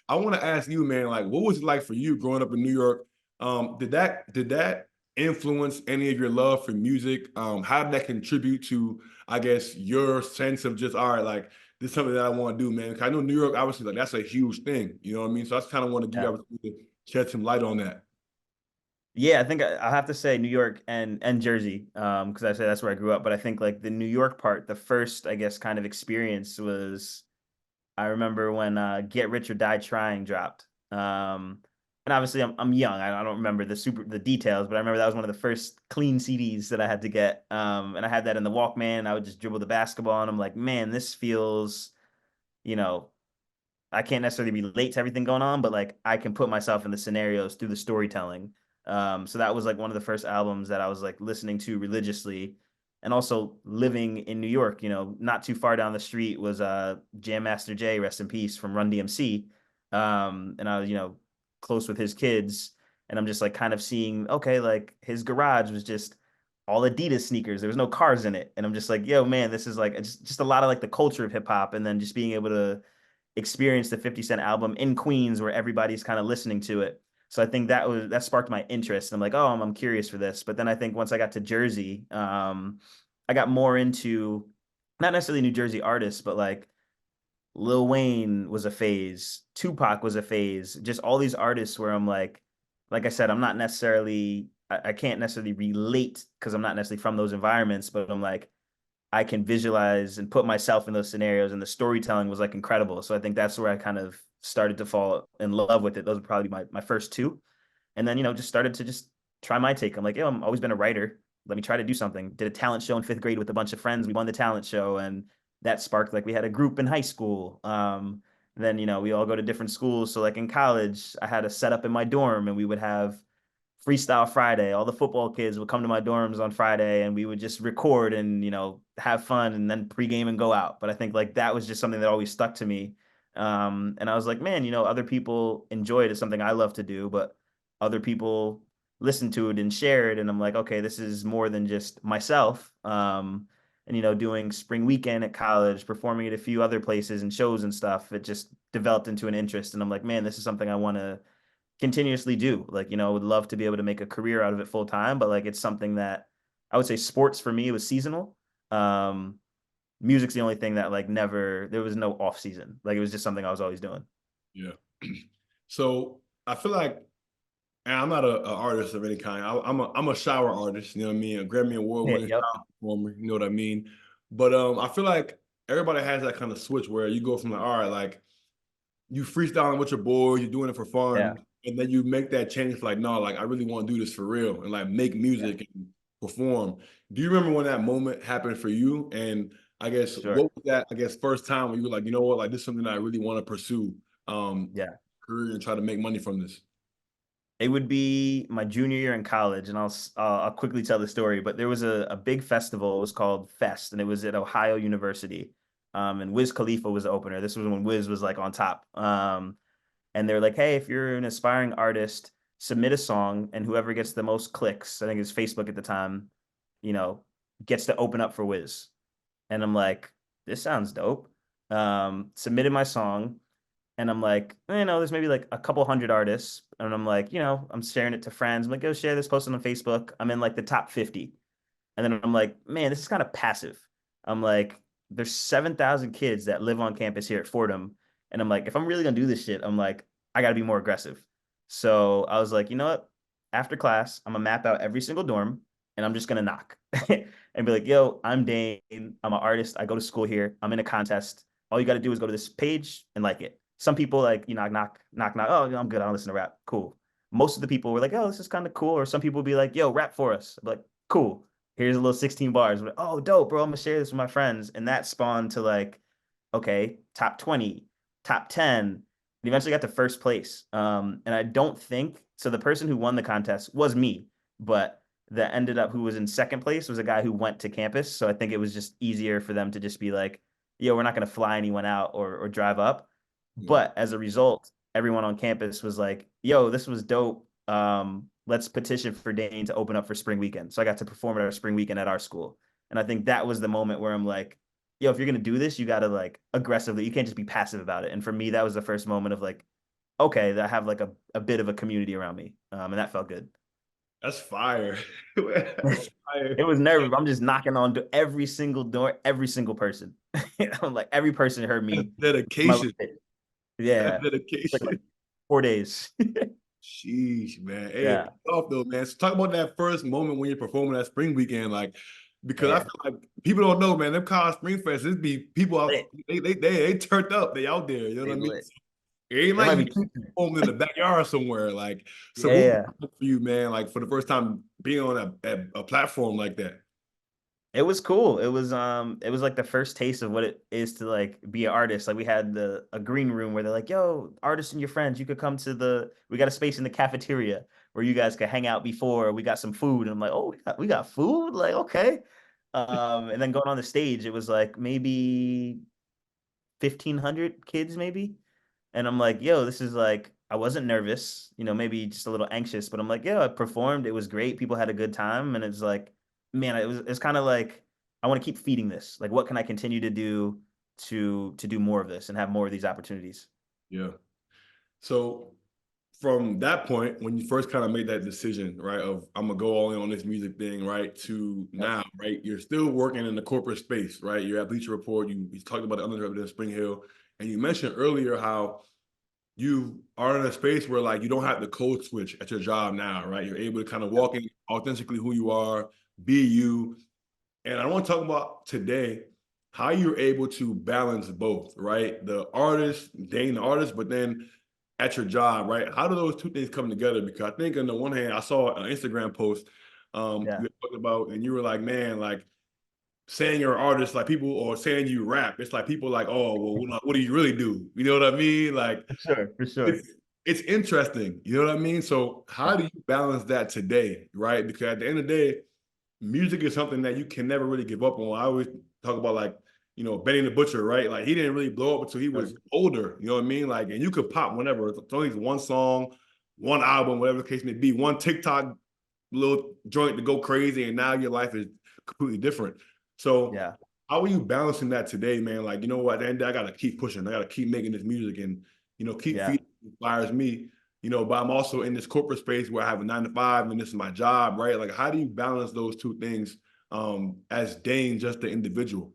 Speaker 3: I want to ask you, man, like what was it like for you growing up in New York? Did that influence any of your love for music? How did that contribute to, I guess, your sense of just, all right, like this is something that I want to do, man? 'Cause I know New York, obviously, like that's a huge thing. You know what I mean? So I just kind of want to give you opportunity to shed some light on that.
Speaker 4: Yeah, I think I have to say New York and Jersey, because I say that's where I grew up. But I think like the New York part, the first, I guess, kind of experience was I remember when Get Rich or Die Trying dropped. And obviously I'm young. I don't remember the details, but I remember that was one of the first clean CDs that I had to get. And I had that in the Walkman. I would just dribble the basketball, and I'm like, man, this feels, you know, I can't necessarily relate to everything going on, but like I can put myself in the scenarios through the storytelling. So that was like one of the first albums that I was like listening to religiously. And also living in New York, not too far down the street was Jam Master Jay, rest in peace, from Run DMC. And I was, close with his kids. And I'm just like kind of seeing, okay, like his garage was just all Adidas sneakers. There was no cars in it. And I'm just like, yo, man, this is like just a lot of like the culture of hip hop. And then just being able to experience the 50 Cent album in Queens where everybody's kind of listening to it. So I think that sparked my interest. I'm like, oh, I'm curious for this. But then I think once I got to Jersey, I got more into not necessarily New Jersey artists, but like Lil Wayne was a phase, Tupac was a phase, just all these artists where I'm like I said, I'm not necessarily, I can't necessarily relate because I'm not necessarily from those environments, but I'm like, I can visualize and put myself in those scenarios, and the storytelling was like incredible. So I think that's where I kind of started to fall in love with it. Those were probably my first two. And then, just started to just try my take. I'm like, yo, I've always been a writer. Let me try to do something. Did a talent show in fifth grade with a bunch of friends. We won the talent show, and that sparked, like, we had a group in high school. Then, we all go to different schools. So like in college, I had a setup in my dorm, and we would have Freestyle Friday. All the football kids would come to my dorms on Friday, and we would just record and, have fun and then pregame and go out. But I think like that was just something that always stuck to me. And I was like, man, other people enjoy it. It's something I love to do, but other people listen to it and share it. And I'm like, okay, this is more than just myself. And, doing spring weekend at college, performing at a few other places and shows and stuff, it just developed into an interest. And I'm like, man, this is something I want to continuously do. Like, I would love to be able to make a career out of it full time, but like, it's something that I would say sports for me was seasonal. Um, Music's the only thing that like there was no off season. Like it was just something I was always doing.
Speaker 3: Yeah. So I feel like, and I'm not a artist of any kind. I'm a shower artist. You know what I mean? A Grammy Award
Speaker 4: Yeah,
Speaker 3: winning
Speaker 4: yep.
Speaker 3: performer. You know what I mean? But I feel like everybody has that kind of switch where you go from like, all right, like you freestyling with your boy, you're doing it for
Speaker 4: Yeah.
Speaker 3: fun, and then you make that change. Like, no, like I really want to do this for real and like make
Speaker 4: Yeah.
Speaker 3: music and perform. Do you remember when that moment happened for you? And I guess
Speaker 4: Sure.
Speaker 3: what was that? I guess first time when you were like, you know what, like this is something that I really want to pursue,
Speaker 4: Yeah.
Speaker 3: career and try to make money from this.
Speaker 4: It would be my junior year in college, and I'll quickly tell the story. But there was a big festival. It was called Fest, and it was at Ohio University. And Wiz Khalifa was the opener. This was when Wiz was like on top. And they're like, hey, if you're an aspiring artist, submit a song, and whoever gets the most clicks, I think it was Facebook at the time, you know, gets to open up for Wiz. And I'm like, this sounds dope. Submitted my song, and I'm like, there's maybe like a couple hundred artists. And I'm like, I'm sharing it to friends. I'm like, go share this, post it on Facebook. I'm in like the top 50. And then I'm like, man, this is kind of passive. I'm like, there's 7,000 kids that live on campus here at Fordham. And I'm like, if I'm really going to do this shit, I'm like, I got to be more aggressive. So I was like, you know what? After class, I'm going to map out every single dorm, and I'm just going to knock and be like, yo, I'm Dayne. I'm an artist. I go to school here. I'm in a contest. All you got to do is go to this page and like it. Some people like, knock. Oh, I'm good. I don't listen to rap. Cool. Most of the people were like, oh, this is kind of cool. Or some people would be like, yo, rap for us. I'm like, cool. Here's a little 16 bars. Like, oh, dope, bro. I'm gonna share this with my friends. And that spawned to like, okay, top 20, top 10. And eventually got to first place. And I don't think so. The person who won the contest was me, but that ended up who was in second place was a guy who went to campus. So I think it was just easier for them to just be like, yo, we're not gonna fly anyone out or drive up.
Speaker 3: Yeah.
Speaker 4: But as a result, everyone on campus was like, yo, this was dope. Let's petition for Dayne to open up for spring weekend. So I got to perform at our spring weekend at our school. And I think that was the moment where I'm like, yo, if you're going to do this, you got to like aggressively, you can't just be passive about it. And for me, that was the first moment of like, okay, I have like a bit of a community around me. And that felt good.
Speaker 3: That's fire. That's fire.
Speaker 4: It was nervous. I'm just knocking on every single door, every single person. I'm like, every person heard
Speaker 3: That's
Speaker 4: me.
Speaker 3: dedication.
Speaker 4: Yeah.
Speaker 3: That's dedication.
Speaker 4: Like 4 days.
Speaker 3: Sheesh, man. Hey,
Speaker 4: Yeah.
Speaker 3: it's tough though, man. So talk about that first moment when you're performing that spring weekend, like because I
Speaker 4: Yeah.
Speaker 3: feel like people don't know, man. Them college spring fest, it be people out, they turned up, they out there. You know what I mean?
Speaker 4: Lit.
Speaker 3: It ain't
Speaker 4: There
Speaker 3: like
Speaker 4: might
Speaker 3: you
Speaker 4: be two.
Speaker 3: performing in the backyard somewhere. Like, so what was
Speaker 4: Yeah.
Speaker 3: it for you, man? Like for the first time being on a platform like that.
Speaker 4: It was cool. It was like the first taste of what it is to like be an artist. Like we had a green room where they're like, yo, artists and your friends, you could come to we got a space in the cafeteria where you guys could hang out before. We got some food. And I'm like, oh, we got food? Like, okay. And then going on the stage, it was like maybe 1,500 kids, maybe. And I'm like, yo, this is like, I wasn't nervous, maybe just a little anxious, but I'm like, yeah, I performed. It was great. People had a good time. And it's like, man, it's kind of like I want to keep feeding this. Like, what can I continue to do to do more of this and have more of these opportunities?
Speaker 3: Yeah. So from that point, when you first kind of made that decision, right, of I'm gonna go all in on this music thing, right, to
Speaker 4: Yep.
Speaker 3: now, right, you're still working in the corporate space, right? You're at Bleacher Report. You talked about the Uninterrupted Spring Hill, and you mentioned earlier how you are in a space where like you don't have to code switch at your job now, right? You're able to kind of
Speaker 4: Yep.
Speaker 3: walk in authentically who you are, be you. And I want to talk about today how you're able to balance both, right? The artist, Dayne the artist, but then at your job, right? How do those two things come together? Because I think on the one hand, I saw an Instagram post
Speaker 4: Yeah.
Speaker 3: you talked about, and you were like, man, like saying you're an artist, like people, or saying you rap, it's like people like, oh, well, what do you really do? You know what I mean? Like
Speaker 4: For sure. For sure.
Speaker 3: it's interesting. You know what I mean? So how
Speaker 4: Yeah.
Speaker 3: do you balance that today, right? Because at the end of the day, music is something that you can never really give up on. I always talk about like, you know, Benny the Butcher, right? Like he didn't really blow up until he
Speaker 4: Sure.
Speaker 3: was older. You know what I mean? Like, and you could pop whenever. It's only one song, one album, whatever the case may be, one TikTok little joint to go crazy, and now your life is completely different. So
Speaker 4: Yeah.
Speaker 3: how are you balancing that today, man? Like, you know what, and I gotta keep pushing. I gotta keep making this music and keep
Speaker 4: Yeah.
Speaker 3: feeding inspires me. But I'm also in this corporate space where I have a 9 to 5 and this is my job, right? Like, how do you balance those two things as Dayne, just the individual?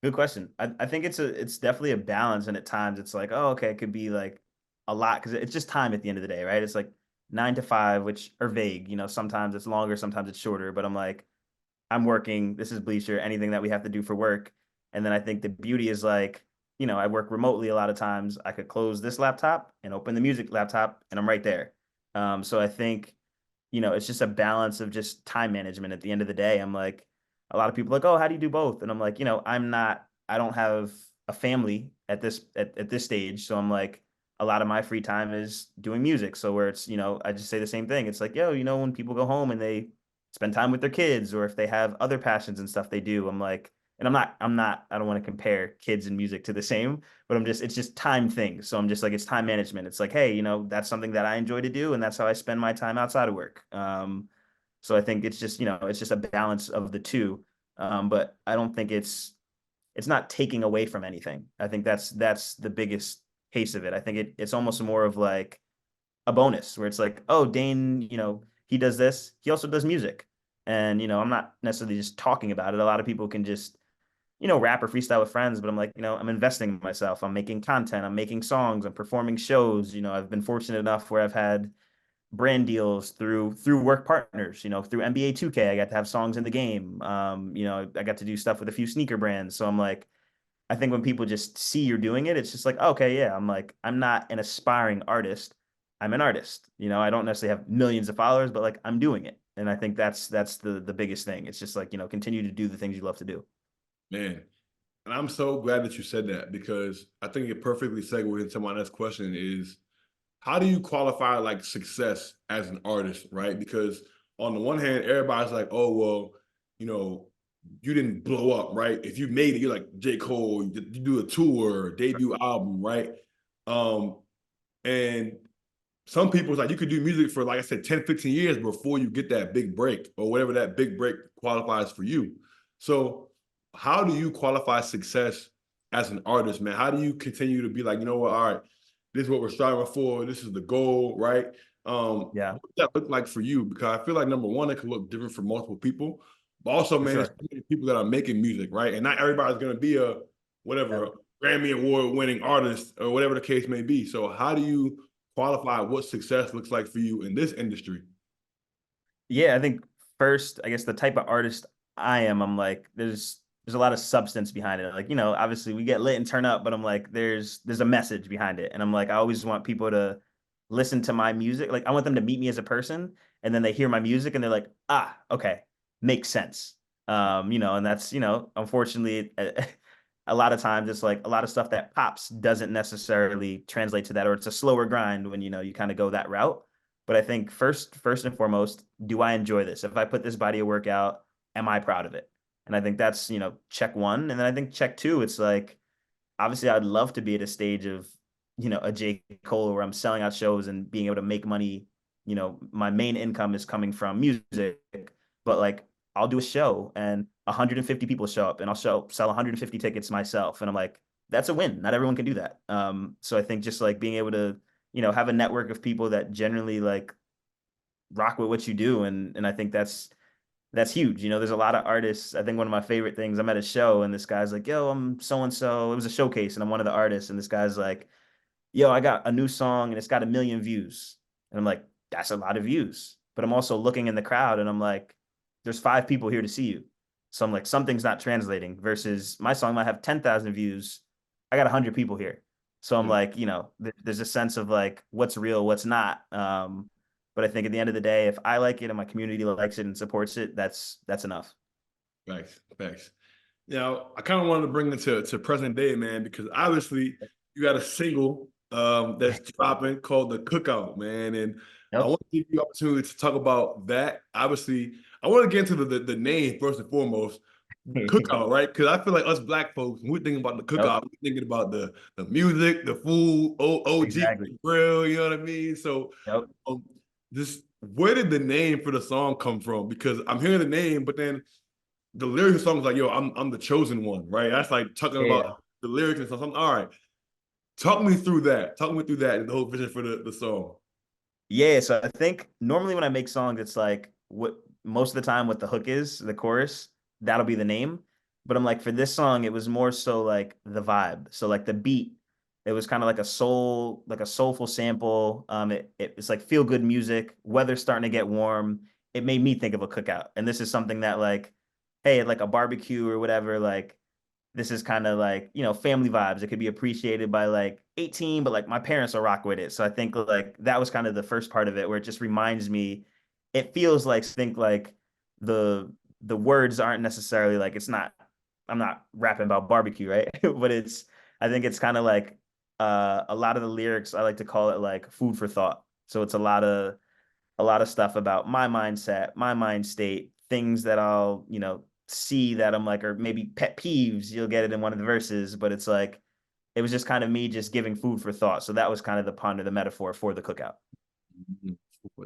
Speaker 4: Good question. I think it's definitely a balance, and at times it's like, oh, okay, it could be like a lot because it's just time at the end of the day, right? It's like 9 to 5, which are vague. Sometimes it's longer, sometimes it's shorter. But I'm like, I'm working. This is Bleacher. Anything that we have to do for work, and then I think the beauty is like, I work remotely a lot of times. I could close this laptop and open the music laptop, and I'm right there. So I think it's just a balance of just time management at the end of the day. I'm like, a lot of people are like, oh, how do you do both? And I'm like, I don't have a family at this stage. So I'm like, a lot of my free time is doing music. So where it's, I just say the same thing. It's like, yo, when people go home and they spend time with their kids, or if they have other passions and stuff they do, I'm like, and I don't want to compare kids and music to the same, but it's just time things. So I'm just like, it's time management. It's like, hey, that's something that I enjoy to do, and that's how I spend my time outside of work. So I think it's just, it's just a balance of the two. But I don't think it's not taking away from anything. I think that's the biggest case of it. I think it's almost more of like a bonus where it's like, oh, Dayne, he does this. He also does music. And, I'm not necessarily just talking about it. A lot of people can just rap or freestyle with friends, but I'm like, I'm investing in myself. I'm making content. I'm making songs. I'm performing shows. I've been fortunate enough where I've had brand deals through work partners. Through NBA 2K, I got to have songs in the game. I got to do stuff with a few sneaker brands. So I'm like, I think when people just see you're doing it, it's just like, okay, yeah. I'm like, I'm not an aspiring artist. I'm an artist. I don't necessarily have millions of followers, but like I'm doing it. And I think that's the biggest thing. It's just like, continue to do the things you love to do.
Speaker 3: Man, and I'm so glad that you said that because I think it perfectly segues into my next question is how do you qualify like success as an artist, right? Because on the one hand, everybody's like, oh, well, you know, you didn't blow up, right? If you made it, you're like J. Cole, you do a tour, debut album, right? Um, and some people's like you could do music for, like I said, 10, 15 years before you get that big break or whatever that big break qualifies for you. So how do you qualify success as an artist, man? How do you continue to be like, you know what, all right, this is what we're striving for, this is the goal, right?
Speaker 4: Yeah,
Speaker 3: What does that look like for you? Because I feel like number one, it can look different for multiple people, but also,
Speaker 4: for
Speaker 3: man, there's
Speaker 4: sure.
Speaker 3: so many people that are making music, right? And not everybody's gonna be a
Speaker 4: Yeah.
Speaker 3: whatever Grammy Award winning artist or whatever the case may be. So how do you qualify what success looks like for you in this industry?
Speaker 4: Yeah, I think first, I guess the type of artist I am, I'm like, there's a lot of substance behind it. Like, obviously we get lit and turn up, but I'm like, there's a message behind it. And I'm like, I always want people to listen to my music. Like, I want them to meet me as a person, and then they hear my music and they're like, ah, okay, makes sense. And that's, unfortunately, a lot of times it's like a lot of stuff that pops doesn't necessarily translate to that, or it's a slower grind when you kind of go that route. But I think first and foremost, do I enjoy this? If I put this body of work out, am I proud of it? And I think that's, check one. And then I think check two, it's like, obviously I'd love to be at a stage of, a J. Cole where I'm selling out shows and being able to make money. My main income is coming from music, but like I'll do a show and 150 people show up and I'll sell 150 tickets myself. And I'm like, that's a win. Not everyone can do that. So I think just like being able to, have a network of people that generally like rock with what you do. And I think that's huge. There's a lot of artists. I think one of my favorite things, I'm at a show and this guy's like, yo, I'm so-and-so. It was a showcase and I'm one of the artists. And this guy's like, yo, I got a new song and it's got 1 million views. And I'm like, that's a lot of views. But I'm also looking in the crowd and I'm like, there's 5 people here to see you. So I'm like, something's not translating versus my song might have 10,000 views. I got 100 people here. So I'm like, there's a sense of like what's real, what's not. But I think at the end of the day, if I like it and my community likes it and supports it, that's enough.
Speaker 3: Thanks. Now, I kind of wanted to bring it to present day, man, because obviously you got a single that's dropping called The Cookout, man. And I
Speaker 4: Yep.
Speaker 3: want to give you the opportunity to talk about that. Obviously, I want to get into the name first and foremost. Cookout, right? Because I feel like us Black folks, when we're thinking about the cookout, we're thinking about the music, the food, OG
Speaker 4: Exactly.
Speaker 3: grill, you know what I mean? So
Speaker 4: Yep.
Speaker 3: this where did the name for the song come from? Because I'm hearing the name, but then the lyrics of the song is like, yo, I'm the chosen one, right? That's like talking
Speaker 4: Yeah.
Speaker 3: about the lyrics and stuff. All right. Talk me through that. Talk me through that and the whole vision for the song.
Speaker 4: Yeah. So I think normally when I make songs, it's like what most of the time what the hook is, the chorus, that'll be the name. But I'm like, for this song, it was more so like the vibe. So like the beat, it was kind of like a soulful sample. It's like feel good music. Weather's starting to get warm. It made me think of a cookout. And this is something that like, hey, like a barbecue or whatever, like this is kind of like, family vibes. It could be appreciated by like 18, but like my parents will rock with it. So I think like that was kind of the first part of it where it just reminds me, it feels like think like the the words aren't necessarily like it's not I'm not rapping about barbecue, right? But I think it's kind of like a lot of the lyrics I like to call it like food for thought. So it's a lot of stuff about my mindset, my mind state, things that I'll, see that I'm like, or maybe pet peeves, you'll get it in one of the verses, but it's like, it was just kind of me just giving food for thought. So that was kind of the pun or the metaphor for the cookout.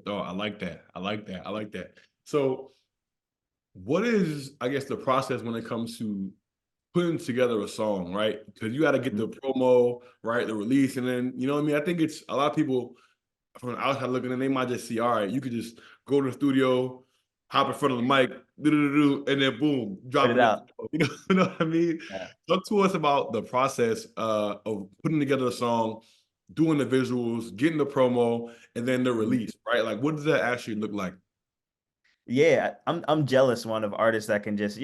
Speaker 3: I like that. So what is, I guess, the process when it comes to putting together a song, right? Because you got to get the promo, right, the release, and then, you know what I mean? I think it's a lot of people from the outside looking in, they might just see, all right, you could just go to the studio, hop in front of the mic, and then boom,
Speaker 4: Put
Speaker 3: drop
Speaker 4: it
Speaker 3: it.
Speaker 4: out.
Speaker 3: You know what I mean?
Speaker 4: Yeah.
Speaker 3: Talk to us about the process of putting together a song, doing the visuals, getting the promo, and then the release, right? Like, what does that actually look like?
Speaker 4: Yeah, I'm jealous one of artists that can just,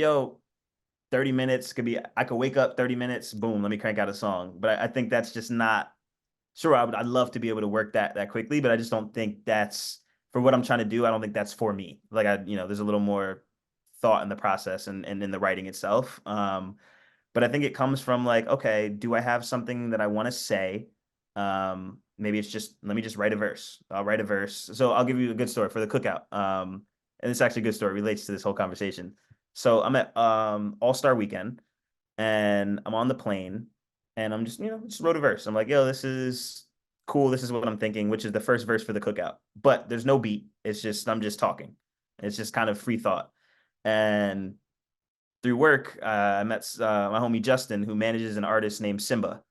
Speaker 4: 30 minutes could be I could wake up 30 minutes, boom, let me crank out a song. But I think that's just not sure. I'd love to be able to work that quickly, but I just don't think that's for what I'm trying to do. I don't think that's for me. Like there's a little more thought in the process and in the writing itself. But I think it comes from like, okay, do I have something that I want to say? Maybe it's just let me just write a verse. I'll write a verse. So I'll give you a good story for the cookout. And it's actually a good story, relates to this whole conversation. So I'm at All-Star Weekend and I'm on the plane and I'm just wrote a verse. I'm like, yo, this is cool. This is what I'm thinking, which is the first verse for the cookout. But there's no beat. It's just I'm just talking. It's just kind of free thought. And through work, I met my homie Justin, who manages an artist named Simba.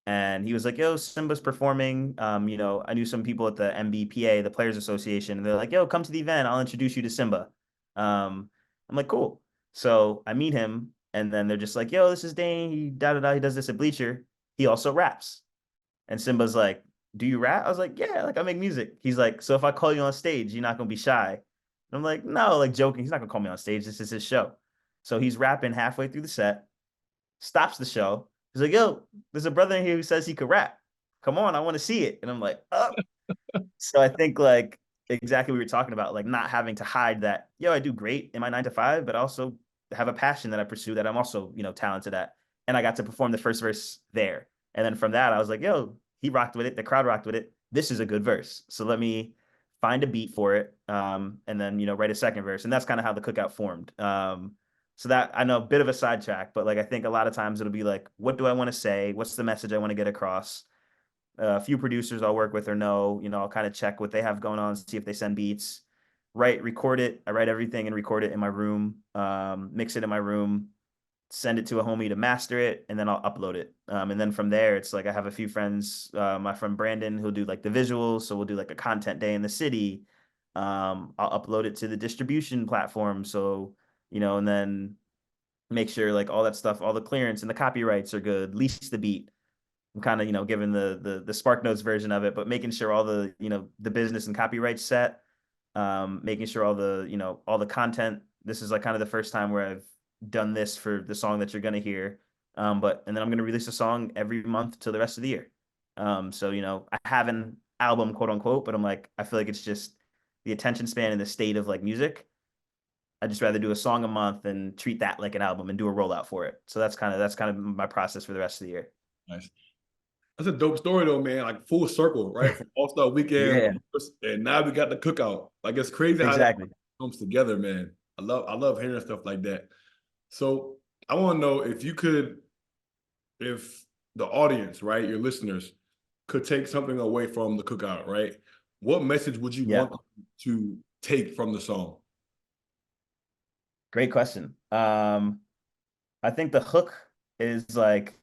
Speaker 4: And he was like, yo, Simba's performing. I knew some people at the MBPA, the Players Association, and they're like, yo, come to the event. I'll introduce you to Simba. I'm like, cool. So I meet him, and then they're just like, yo, this is Dayne. He da da da. He does this at Bleacher. He also raps. And Simba's like, do you rap? I was like, yeah, like I make music. He's like, so if I call you on stage, you're not gonna be shy. And I'm like, no, like joking. He's not gonna call me on stage. This is his show. So he's rapping halfway through the set, stops the show. He's like, yo, there's a brother in here who says he could rap. Come on, I want to see it. And I'm like, oh. So I think like exactly what we were talking about, like not having to hide that, yo, I do great in my 9 to 5, but also have a passion that I pursue that I'm also, talented at. And I got to perform the first verse there. And then from that, I was like, yo, he rocked with it. The crowd rocked with it. This is a good verse. So let me find a beat for it. And then, write a second verse. And that's kind of how the cookout formed. So that I know a bit of a sidetrack, but like I think a lot of times it'll be like, what do I want to say? What's the message I want to get across? A few producers I'll work with or know, I'll kind of check what they have going on, see if they send beats. record it. I write everything and record it in my room, mix it in my room, send it to a homie to master it, and then I'll upload it. And then from there, it's like I have a few friends. My friend Brandon, who'll do like the visuals, so we'll do like a content day in the city. I'll upload it to the distribution platform, so and then make sure like all that stuff, all the clearance and the copyrights are good. Lease the beat. I'm kind of giving the Spark Notes version of it, but making sure all the the business and copyright set. Making sure all the content. This is like kind of the first time where I've done this for the song that you're gonna hear. And then I'm gonna release a song every month till the rest of the year. So I have an album, quote unquote, but I feel like it's just the attention span and the state of like music. I just rather do a song a month and treat that like an album and do a rollout for it. So that's kind of my process for the rest of the year.
Speaker 3: Nice. That's a dope story though, man. Like full circle, right? From All-Star Weekend,
Speaker 4: Yeah,
Speaker 3: and now we got the cookout. Like it's crazy how that
Speaker 4: exactly.
Speaker 3: comes together, man. I love hearing stuff like that. So I want to know if the audience, right, your listeners, could take something away from the cookout, right? What message would you
Speaker 4: Yeah,
Speaker 3: want them to take from the song?
Speaker 4: great question. I think the hook is like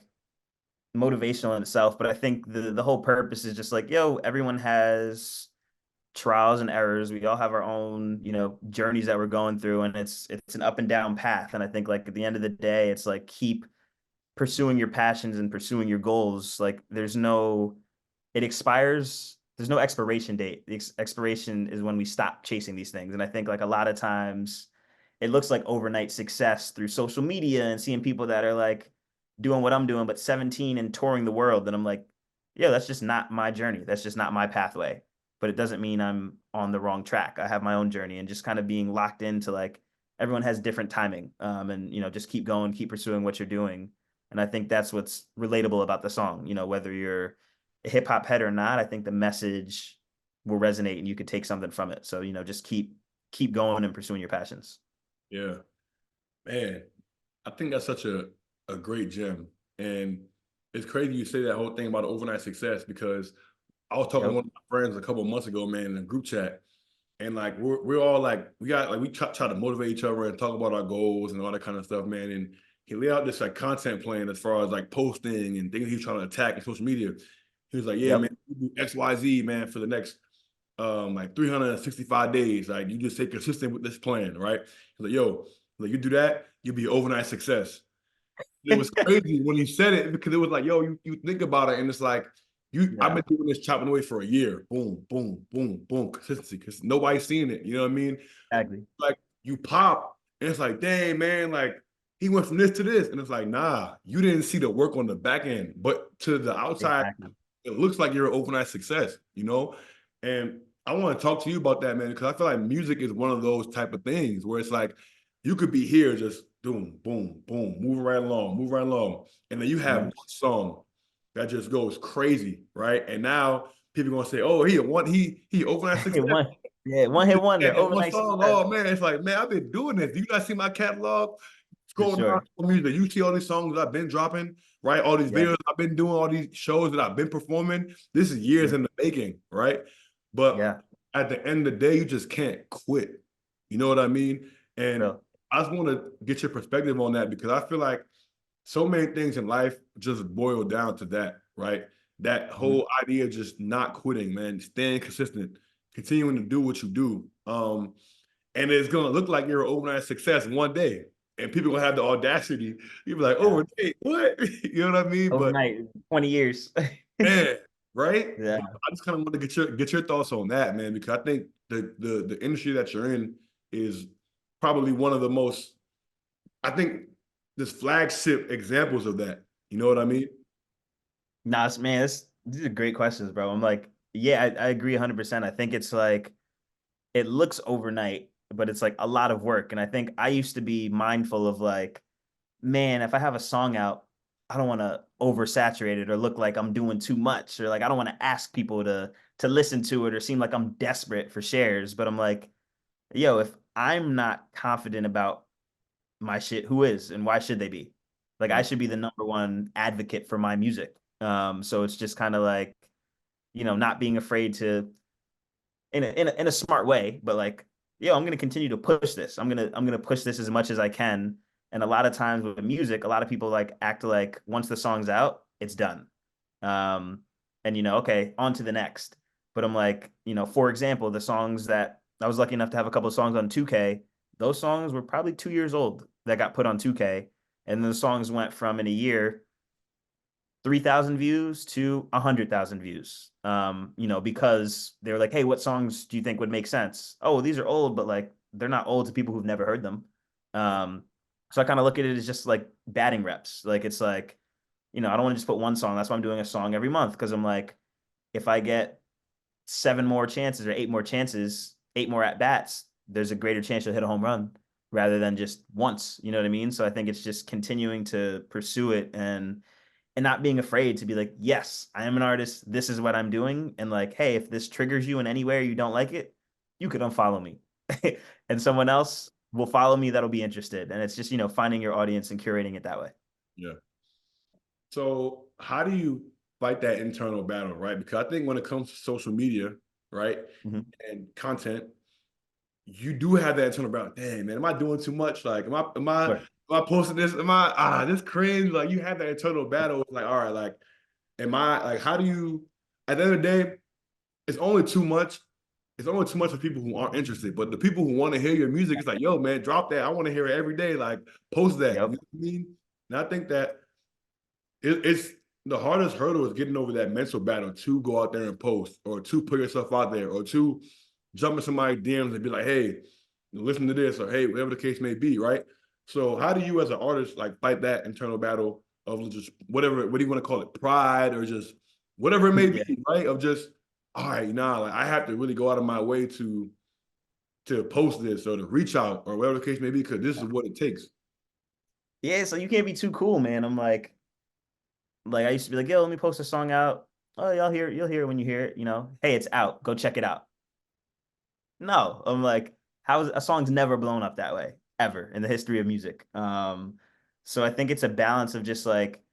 Speaker 4: motivational in itself, but I think the whole purpose is just like, yo, everyone has trials and errors. We all have our own, journeys that we're going through, and it's an up and down path. And I think like at the end of the day, it's like keep pursuing your passions and pursuing your goals. Like it expires. There's no expiration date. The expiration is when we stop chasing these things. And I think like a lot of times it looks like overnight success through social media and seeing people that are like doing what I'm doing, but 17 and touring the world. And I'm like, yeah, that's just not my journey. That's just not my pathway. But it doesn't mean I'm on the wrong track. I have my own journey, and just kind of being locked into like everyone has different timing. And just keep going, keep pursuing what you're doing. And I think that's what's relatable about the song. Whether you're a hip hop head or not, I think the message will resonate and you could take something from it. So, just keep going and pursuing your passions.
Speaker 3: Yeah, man. I think that's such a great gem. And it's crazy you say that whole thing about overnight success, because I was talking to
Speaker 4: Yep.
Speaker 3: one of my friends a couple of months ago, man, in a group chat. And like we're all like we try to motivate each other and talk about our goals and all that kind of stuff, man. And he laid out this like content plan as far as like posting and things he's trying to attack in social media. He was like, yeah,
Speaker 4: Yep.
Speaker 3: man, you do XYZ, man, for the next like 365 days. Like you just stay consistent with this plan, right? He's like, yo, like you do that, you'll be overnight success. It was crazy when he said it, because it was like, yo, you think about it, and it's like, I've
Speaker 4: Yeah.
Speaker 3: been doing this chopping away for a year. Boom, boom, boom, boom, consistency, because nobody's seeing it. You know what I mean?
Speaker 4: Exactly.
Speaker 3: Like you pop, and it's like, dang, man, like he went from this to this, and it's like, nah, you didn't see the work on the back end, but to the outside,
Speaker 4: Exactly.
Speaker 3: it looks like you're an overnight success, And I want to talk to you about that, man, because I feel like music is one of those type of things where it's like you could be here just boom, boom, boom, moving right along, and then you have
Speaker 4: Mhm.
Speaker 3: one song that just goes crazy, right? And now people are gonna say, "Oh, he overnight
Speaker 4: Hey,
Speaker 3: success."
Speaker 4: one, yeah, one hit
Speaker 3: Yeah,
Speaker 4: wonder,
Speaker 3: that one
Speaker 4: overnight
Speaker 3: song.
Speaker 4: success
Speaker 3: Oh man, it's like, man, I've been doing this. Do you not see my catalog?
Speaker 4: for
Speaker 3: Scroll down
Speaker 4: sure.
Speaker 3: on music. You see all these songs I've been dropping, right? All these
Speaker 4: Yeah,
Speaker 3: videos I've been doing, all these shows that I've been performing. This is years
Speaker 4: yeah,
Speaker 3: in the making, right? But
Speaker 4: yeah,
Speaker 3: at the end of the day, you just can't quit. You know what I mean? And
Speaker 4: real.
Speaker 3: I just want to get your perspective on that, because I feel like so many things in life just boil down to that, right? That
Speaker 4: Mhm.
Speaker 3: whole idea of just not quitting, man, staying consistent, continuing to do what you do. And it's gonna look like you're an overnight success one day. And people gonna have the audacity. You'll be like,
Speaker 4: Yeah,
Speaker 3: overnight, what? You know what I mean? But
Speaker 4: overnight, 20 years.
Speaker 3: man, right?
Speaker 4: Yeah,
Speaker 3: But I just kind of want to get your thoughts on that, man, because I think the industry that you're in is probably one of the most, I think, this flagship examples of that. You know what I mean?
Speaker 4: nah, man, these are great questions, bro. I'm like, yeah, I agree 100%. I think it's like it looks overnight, but it's like a lot of work. And I think I used to be mindful of like, man, if I have a song out, I don't want to oversaturate it or look like I'm doing too much, or like I don't want to ask people to listen to it or seem like I'm desperate for shares. But I'm like, yo, if I'm not confident about my shit, who is, and why should they be? Like I
Speaker 3: Yeah.
Speaker 4: should be the number one advocate for my music. So it's just kind of like, not being afraid to in a smart way, but like, yo, I'm gonna continue to push this. I'm gonna push this as much as I can. And a lot of times with music, a lot of people like act like once the song's out, it's done. Um, and okay, on to the next. But I'm like, for example, the songs that I was lucky enough to have a couple of songs on 2K, those songs were probably 2 years old that got put on 2K. And then the songs went from in a year 3,000 views to 100,000 views. Because they were like, hey, what songs do you think would make sense? Oh, these are old, but like they're not old to people who've never heard them. So I kind of look at it as just like batting reps. Like it's like, I don't want to just put one song. That's why I'm doing a song every month. Cause I'm like, if I get 7 more chances or 8 more chances, 8 more at bats, there's a greater chance you'll hit a home run rather than just once. You know what I mean? So I think it's just continuing to pursue it and not being afraid to be like, yes, I am an artist. This is what I'm doing. And like, hey, if this triggers you in any way or you don't like it, you could unfollow me. And someone else will follow me that'll be interested. And it's just, finding your audience and curating it that way.
Speaker 3: Yeah. So how do you fight that internal battle, right? Because I think when it comes to social media, right, and content, you do have that internal battle. Dang, man, am I doing too much? Like, am I posting this? Am I this cringe? Like, you have that internal battle. It's like, all right, like, am I like, how do you? At the end of the day, it's only too much. It's only too much for people who aren't interested. But the people who want to hear your music, it's like, yo, man, drop that. I want to hear it every day. Like, post that.
Speaker 4: Yep.
Speaker 3: You know what I mean? And I think that it's the hardest hurdle is getting over that mental battle to go out there and post, or to put yourself out there, or to jump in somebody's DMs and be like, hey, listen to this, or hey, whatever the case may be, right? So how do you as an artist like fight that internal battle of just whatever, what do you want to call it, pride, or just whatever it may be, right? Of just, all right, nah, like I have to really go out of my way to post this or to reach out or whatever the case may be, because this is what it takes.
Speaker 4: Yeah, so you can't be too cool, man. I'm like I used to be like, yo, let me post a song out. Oh, you'll hear it when you hear it, Hey, it's out. Go check it out. No, I'm like, how is a song's never blown up that way ever in the history of music. So I think it's a balance of just like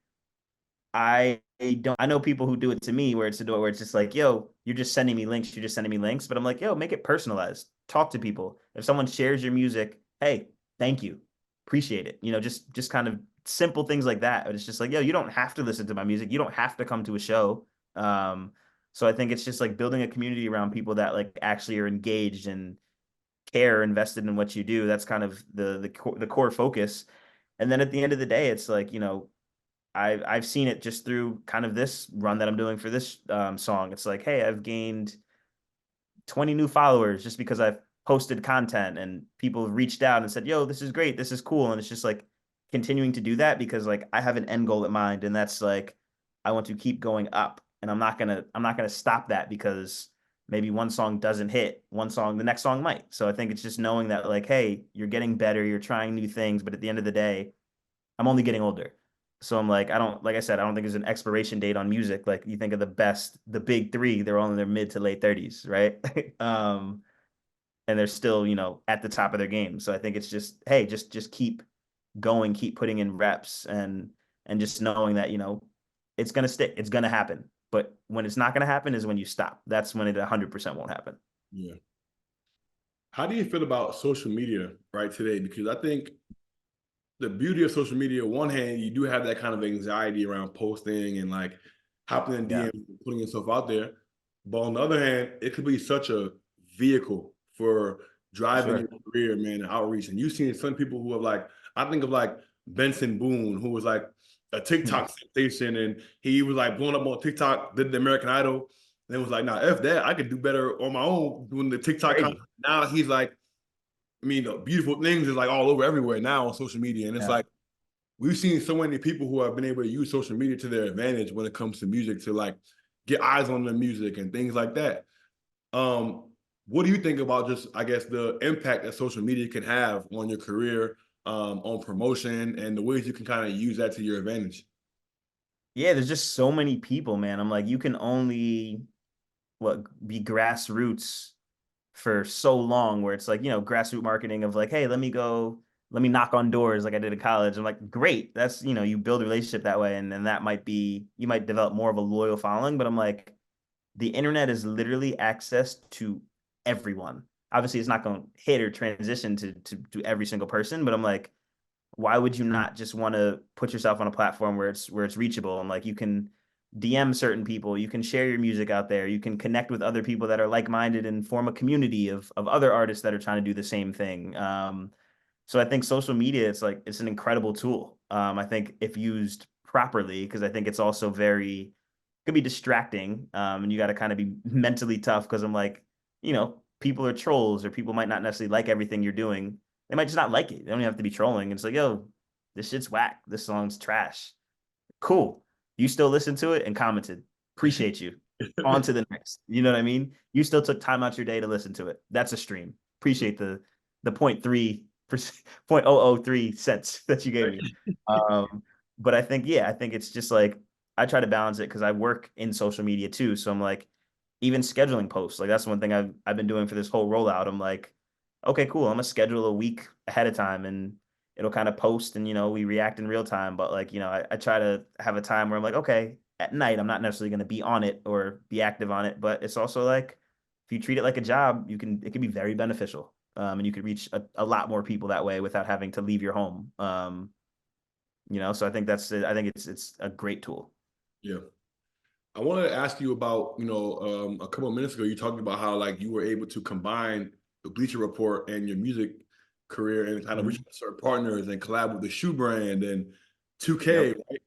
Speaker 4: I know people who do it to me where it's a door where it's just like, yo, you're just sending me links, you're just sending me links. But I'm like, yo, make it personalized. Talk to people. If someone shares your music, hey, thank you. Appreciate it. Just kind of simple things like that. But it's just like, yo, you don't have to listen to my music. You don't have to come to a show. So I think it's just like building a community around people that like actually are engaged and care, invested in what you do. That's kind of the core focus. And then at the end of the day, it's like, I've seen it just through kind of this run that I'm doing for this song. It's like, hey, I've gained 20 new followers just because I've posted content and people have reached out and said, yo, this is great. This is cool. And it's just like continuing to do that because like I have an end goal in mind. And that's like, I want to keep going up, and I'm not gonna stop that because maybe one song doesn't hit, the next song might. So I think it's just knowing that like, hey, you're getting better, you're trying new things, but at the end of the day, I'm only getting older. So I'm like, like I said, I don't think there's an expiration date on music. Like you think of the big three, they're all in their mid to late 30s, right? And they're still, at the top of their game. So I think it's just, hey, just keep going, keep putting in reps and just knowing that, it's gonna stick, it's gonna happen. But when it's not gonna happen is when you stop. That's when it 100% won't happen.
Speaker 3: Yeah. How do you feel about social media right today? Because I think the beauty of social media, on one hand, you do have that kind of anxiety around posting and like hopping in DMs and putting yourself out there. But on the other hand, it could be such a vehicle for driving your career, man, and outreach. And you've seen some people who have like, I think of like Benson Boone, who was like a TikTok sensation, and he was like blowing up on TikTok, did the American Idol, and it was like, nah, F that, I could do better on my own doing the TikTok content. Now he's like, I mean, the beautiful things is like all over everywhere now on social media. And it's like, we've seen so many people who have been able to use social media to their advantage when it comes to music, to like get eyes on the music and things like that. What do you think about just, I guess, the impact that social media can have on your career, on promotion, and the ways you can kind of use that to your advantage?
Speaker 4: Yeah, there's just so many people, man. I'm like, you can only be grassroots for so long where it's like, grassroots marketing of like, hey, let me knock on doors like I did in college. I'm like, great. That's, you build a relationship that way. And then that might be, you might develop more of a loyal following. But I'm like, the internet is literally access to everyone. obviously it's not going to hit or transition to every single person, but I'm like, why would you not just want to put yourself on a platform where it's reachable, and like you can DM certain people, you can share your music out there, you can connect with other people that are like-minded and form a community of other artists that are trying to do the same thing. So I think social media, it's an incredible tool. I think if used properly, because I think it's also could be distracting. And you got to kind of be mentally tough, because I'm like, people are trolls, or people might not necessarily like everything you're doing. They might just not like it. They don't even have to be trolling. It's like, yo, this shit's whack. This song's trash. Cool. You still listened to it and commented. Appreciate you. On to the next. You know what I mean? You still took time out your day to listen to it. That's a stream. Appreciate the 0.3 cents that you gave me. But I think, I think it's just like, I try to balance it because I work in social media too. So I'm like, even scheduling posts, like that's one thing I've been doing for this whole rollout. I'm like, okay, cool. I'm gonna schedule a week ahead of time, and it'll kind of post, and we react in real time. But like, I try to have a time where I'm like, okay, at night I'm not necessarily gonna be on it or be active on it, but it's also like, if you treat it like a job, it can be very beneficial. And you could reach a lot more people that way without having to leave your home. So I think I think it's a great tool.
Speaker 3: Yeah. I wanted to ask you about, a couple of minutes ago, you talked about how like you were able to combine the Bleacher Report and your music career and kind of reach certain partners and collab with the shoe brand and 2K.
Speaker 4: Yep.
Speaker 3: Right?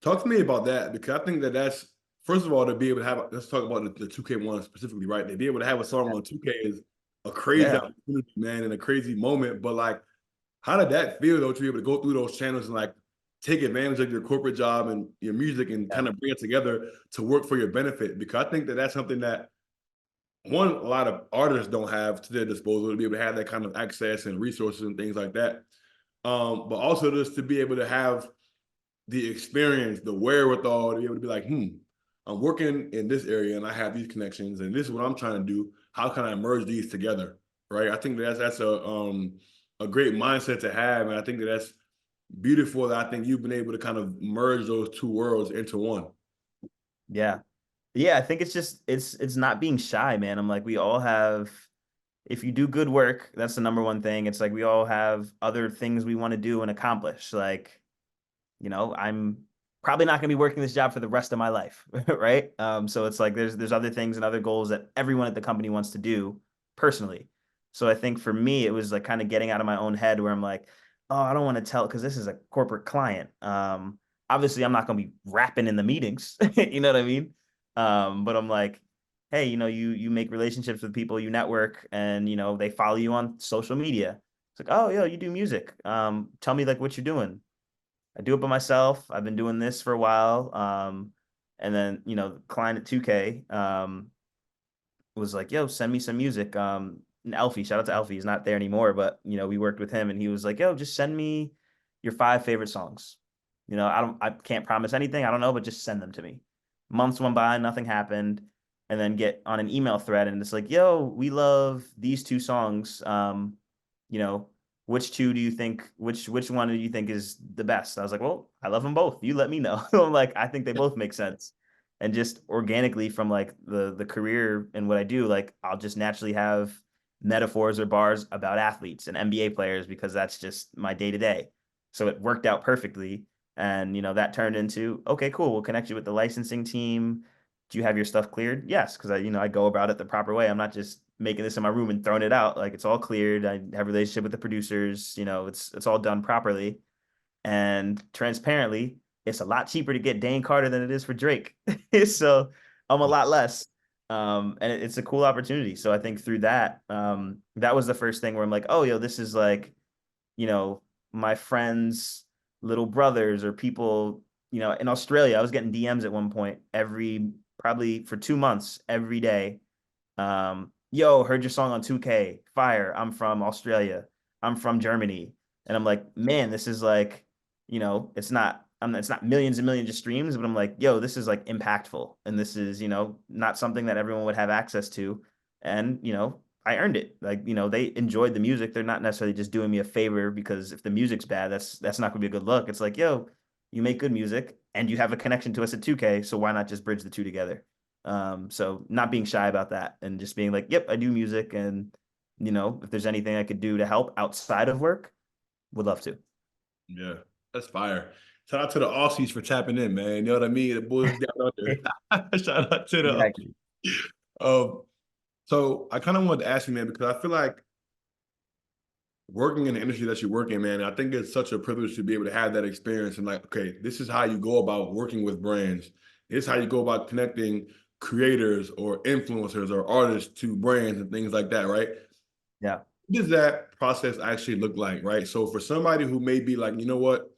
Speaker 3: Talk to me about that, because I think that's, first of all, to be able to have, let's talk about the 2K one specifically, right? To be able to have a song on 2K is a crazy
Speaker 4: Yeah.
Speaker 3: opportunity, man, and a crazy moment. But like, how did that feel though, to be able to go through those channels and like take advantage of your corporate job and your music and kind of bring it together to work for your benefit? Because I think that's something that a lot of artists don't have to their disposal, to be able to have that kind of access and resources and things like that. But also just to be able to have the experience, the wherewithal to be able to be like, I'm working in this area and I have these connections and this is what I'm trying to do. How can I merge these together? Right. I think that's a great mindset to have. And I think that's beautiful that I think you've been able to kind of merge those two worlds into one.
Speaker 4: Yeah. Yeah. I think it's just, it's not being shy, man. I'm like, we all have, if you do good work, that's the number one thing. It's like, we all have other things we want to do and accomplish. Like, I'm probably not going to be working this job for the rest of my life. Right. So it's like, there's other things and other goals that everyone at the company wants to do personally. So I think for me, it was like kind of getting out of my own head where I'm like, oh, I don't want to tell, because this is a corporate client. Obviously I'm not going to be rapping in the meetings. You know what I mean? But I'm like, hey, you make relationships with people, you network, and they follow you on social media. It's like, oh, yo, you do music. Tell me like what you're doing. I do it by myself. I've been doing this for a while. And then, the client at 2K was like, yo, send me some music. And Alfie, shout out to Alfie. He's not there anymore, but, we worked with him, and he was like, yo, just send me your 5 favorite songs. I can't promise anything. I don't know, but just send them to me. Months went by, nothing happened. And then get on an email thread, and it's like, yo, we love these 2 songs. You know, which one do you think is the best? I was like, well, I love them both. You let me know. I'm like, I think they both make sense. And just organically from like the career and what I do, like I'll just naturally have metaphors or bars about athletes and NBA players, because that's just my day to day. So it worked out perfectly. And, that turned into, okay, cool. We'll connect you with the licensing team. Do you have your stuff cleared? Yes. Cause I go about it the proper way. I'm not just making this in my room and throwing it out. Like, it's all cleared. I have a relationship with the producers, it's all done properly. And transparently, it's a lot cheaper to get Dayne Carter than it is for Drake. So I'm a lot less. And it's a cool opportunity. So I think through that, that was the first thing where I'm like, oh, yo, this is like, my friends' little brothers or people, in Australia. I was getting DMs at one point probably for 2 months, every day. Yo, heard your song on 2K, fire. I'm from Australia. I'm from Germany. And I'm like, man, this is like, it's not millions and millions of streams, but I'm like, yo, this is like impactful. And this is, not something that everyone would have access to. And, I earned it. Like, they enjoyed the music. They're not necessarily just doing me a favor, because if the music's bad, that's not gonna be a good look. It's like, yo, you make good music and you have a connection to us at 2K. So why not just bridge the two together? So not being shy about that and just being like, yep, I do music. And, if there's anything I could do to help outside of work, would love to.
Speaker 3: Yeah, that's fire. Shout out to the Aussies for tapping in, man. You know what I mean? The boys down under. Shout out to the
Speaker 4: Exactly.
Speaker 3: um so I kind of wanted to ask you, man, because I feel like working in the industry that you work in, man, I think it's such a privilege to be able to have that experience and like, okay, this is how you go about working with brands. This is how you go about connecting creators or influencers or artists to brands and things like that, right?
Speaker 4: Yeah.
Speaker 3: What does that process actually look like, right? So for somebody who may be like, you know what,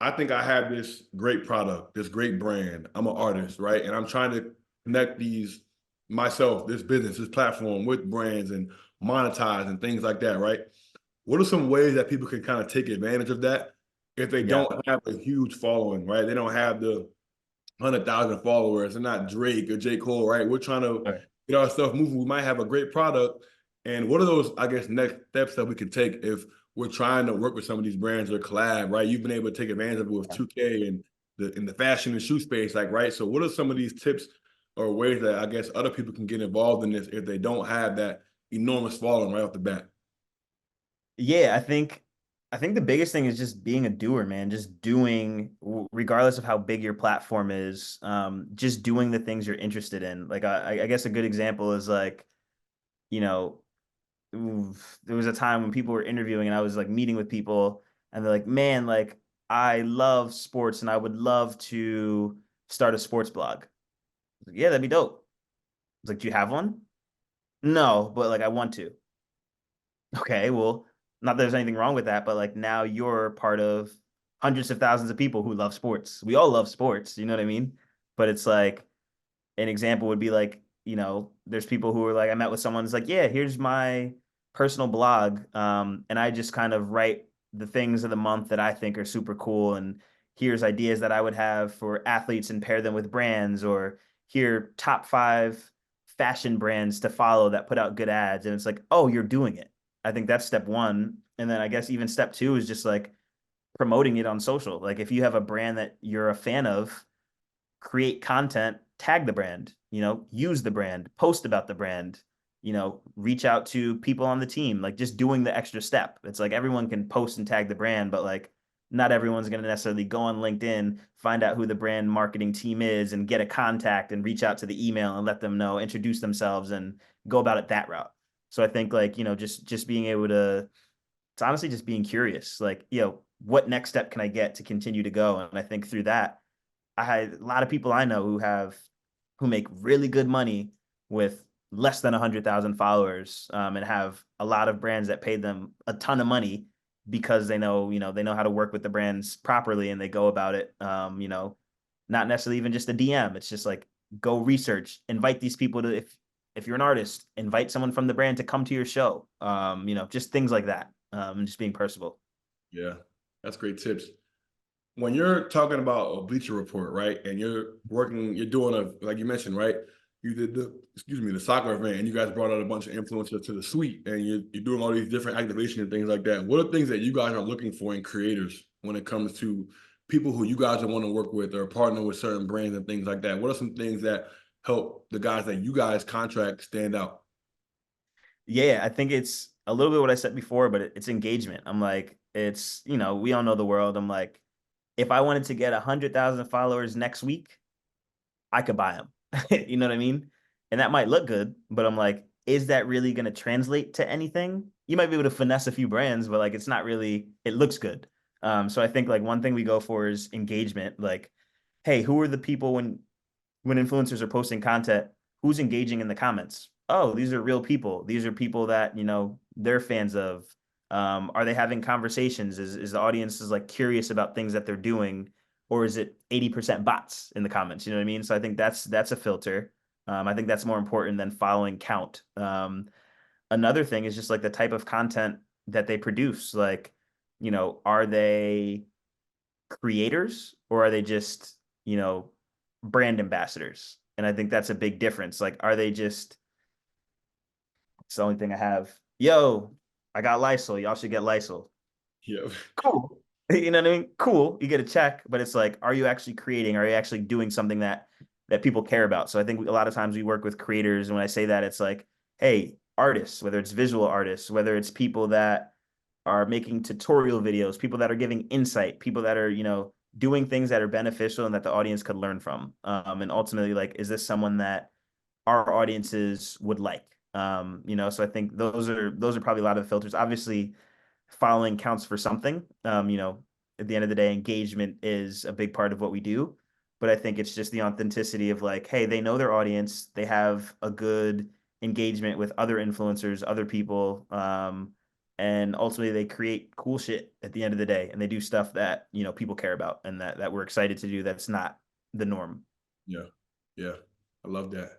Speaker 3: I think I have this great product, this great brand. I'm an artist, right? And I'm trying to connect this business, this platform with brands and monetize and things like that, right? What are some ways that people can kind of take advantage of that if they
Speaker 4: Yeah.
Speaker 3: don't have a huge following, right? They don't have the 100,000 followers. They're not Drake or J. Cole, right? We're trying to
Speaker 4: Right.
Speaker 3: get our stuff moving. We might have a great product. And what are those, I guess, next steps that we can take if we're trying to work with some of these brands or collab, right? You've been able to take advantage of it with 2K and in the fashion and shoe space, like, right? So what are some of these tips or ways that I guess other people can get involved in this if they don't have that enormous following right off the bat?
Speaker 4: Yeah, I think the biggest thing is just being a doer, man. Just doing, regardless of how big your platform is, just doing the things you're interested in. Like I guess a good example is like, you know, there was a time when people were interviewing and I was like meeting with people and they're like, man, like I love sports and I would love to start a sports blog. I was like, yeah, that'd be dope. It's like, do you have one? No, but like I want to. Okay, well, not that there's anything wrong with that, but like now you're part of hundreds of thousands of people who love sports. We all love sports, you know what I mean? But it's like an example would be like, there's people who are like, I met with someone who's like, yeah, here's my personal blog. And I just kind of write the things of the month that I think are super cool. And here's ideas that I would have for athletes and pair them with brands, or here top 5 fashion brands to follow that put out good ads. And it's like, oh, you're doing it. I think that's step one. And then I guess even step 2 is just like promoting it on social. Like if you have a brand that you're a fan of, create content, tag the brand, use the brand, post about the brand, reach out to people on the team, like just doing the extra step. It's like everyone can post and tag the brand, but like not everyone's going to necessarily go on LinkedIn, find out who the brand marketing team is and get a contact and reach out to the email and let them know, introduce themselves and go about it that route. So I think like, just being able to, it's honestly just being curious, like, what next step can I get to continue to go? And I think through that, I had a lot of people I know who make really good money with less than 100,000 followers, and have a lot of brands that paid them a ton of money because they know how to work with the brands properly and they go about it, not necessarily even just a DM. It's just like, go research, invite these people to, if you're an artist, invite someone from the brand to come to your show. Just things like that. And just being personable.
Speaker 3: Yeah, that's great tips. When you're talking about a Bleacher Report, right, and you're doing like you mentioned, right, you did the soccer event, and you guys brought out a bunch of influencers to the suite, and you're doing all these different activation and things like that. What are things that you guys are looking for in creators when it comes to people who you guys want to work with or partner with certain brands and things like that? What are some things that help the guys that you guys contract stand out?
Speaker 4: Yeah, I think it's a little bit what I said before, but it's engagement. I'm like, it's, we all know the world. I'm like, if I wanted to get 100,000 followers next week, I could buy them. You know what I mean? And that might look good, but I'm like, is that really going to translate to anything? You might be able to finesse a few brands, but like, it's not really, it looks good. So I think like one thing we go for is engagement. Like, hey, who are the people when influencers are posting content, who's engaging in the comments? Oh, these are real people. These are people that, they're fans of. Are they having conversations? Is the audience is like curious about things that they're doing, or is it 80% bots in the comments? You know what I mean? So I think that's a filter. I think that's more important than following count. Another thing is just like the type of content that they produce. Like, are they creators or are they just, brand ambassadors? And I think that's a big difference. Like, are they just, it's the only thing I have. Yo, I got Lysol. Y'all should get Lysol.
Speaker 3: Yeah.
Speaker 4: Cool. You know what I mean? Cool. You get a check, but it's like, are you actually creating? Are you actually doing something that that people care about. So I think a lot of times we work with creators, and when I say that, it's like, hey, artists, whether it's visual artists, whether it's people that are making tutorial videos, people that are giving insight, people that are, doing things that are beneficial and that the audience could learn from. And ultimately, like, is this someone that our audiences would like? So I think those are probably a lot of filters. Obviously, following counts for something. At the end of the day, engagement is a big part of what we do. But I think it's just the authenticity of like, hey, they know their audience, they have a good engagement with other influencers, other people, and ultimately they create cool shit at the end of the day, and they do stuff that people care about and that we're excited to do. That's not the norm.
Speaker 3: Yeah, yeah, I love that.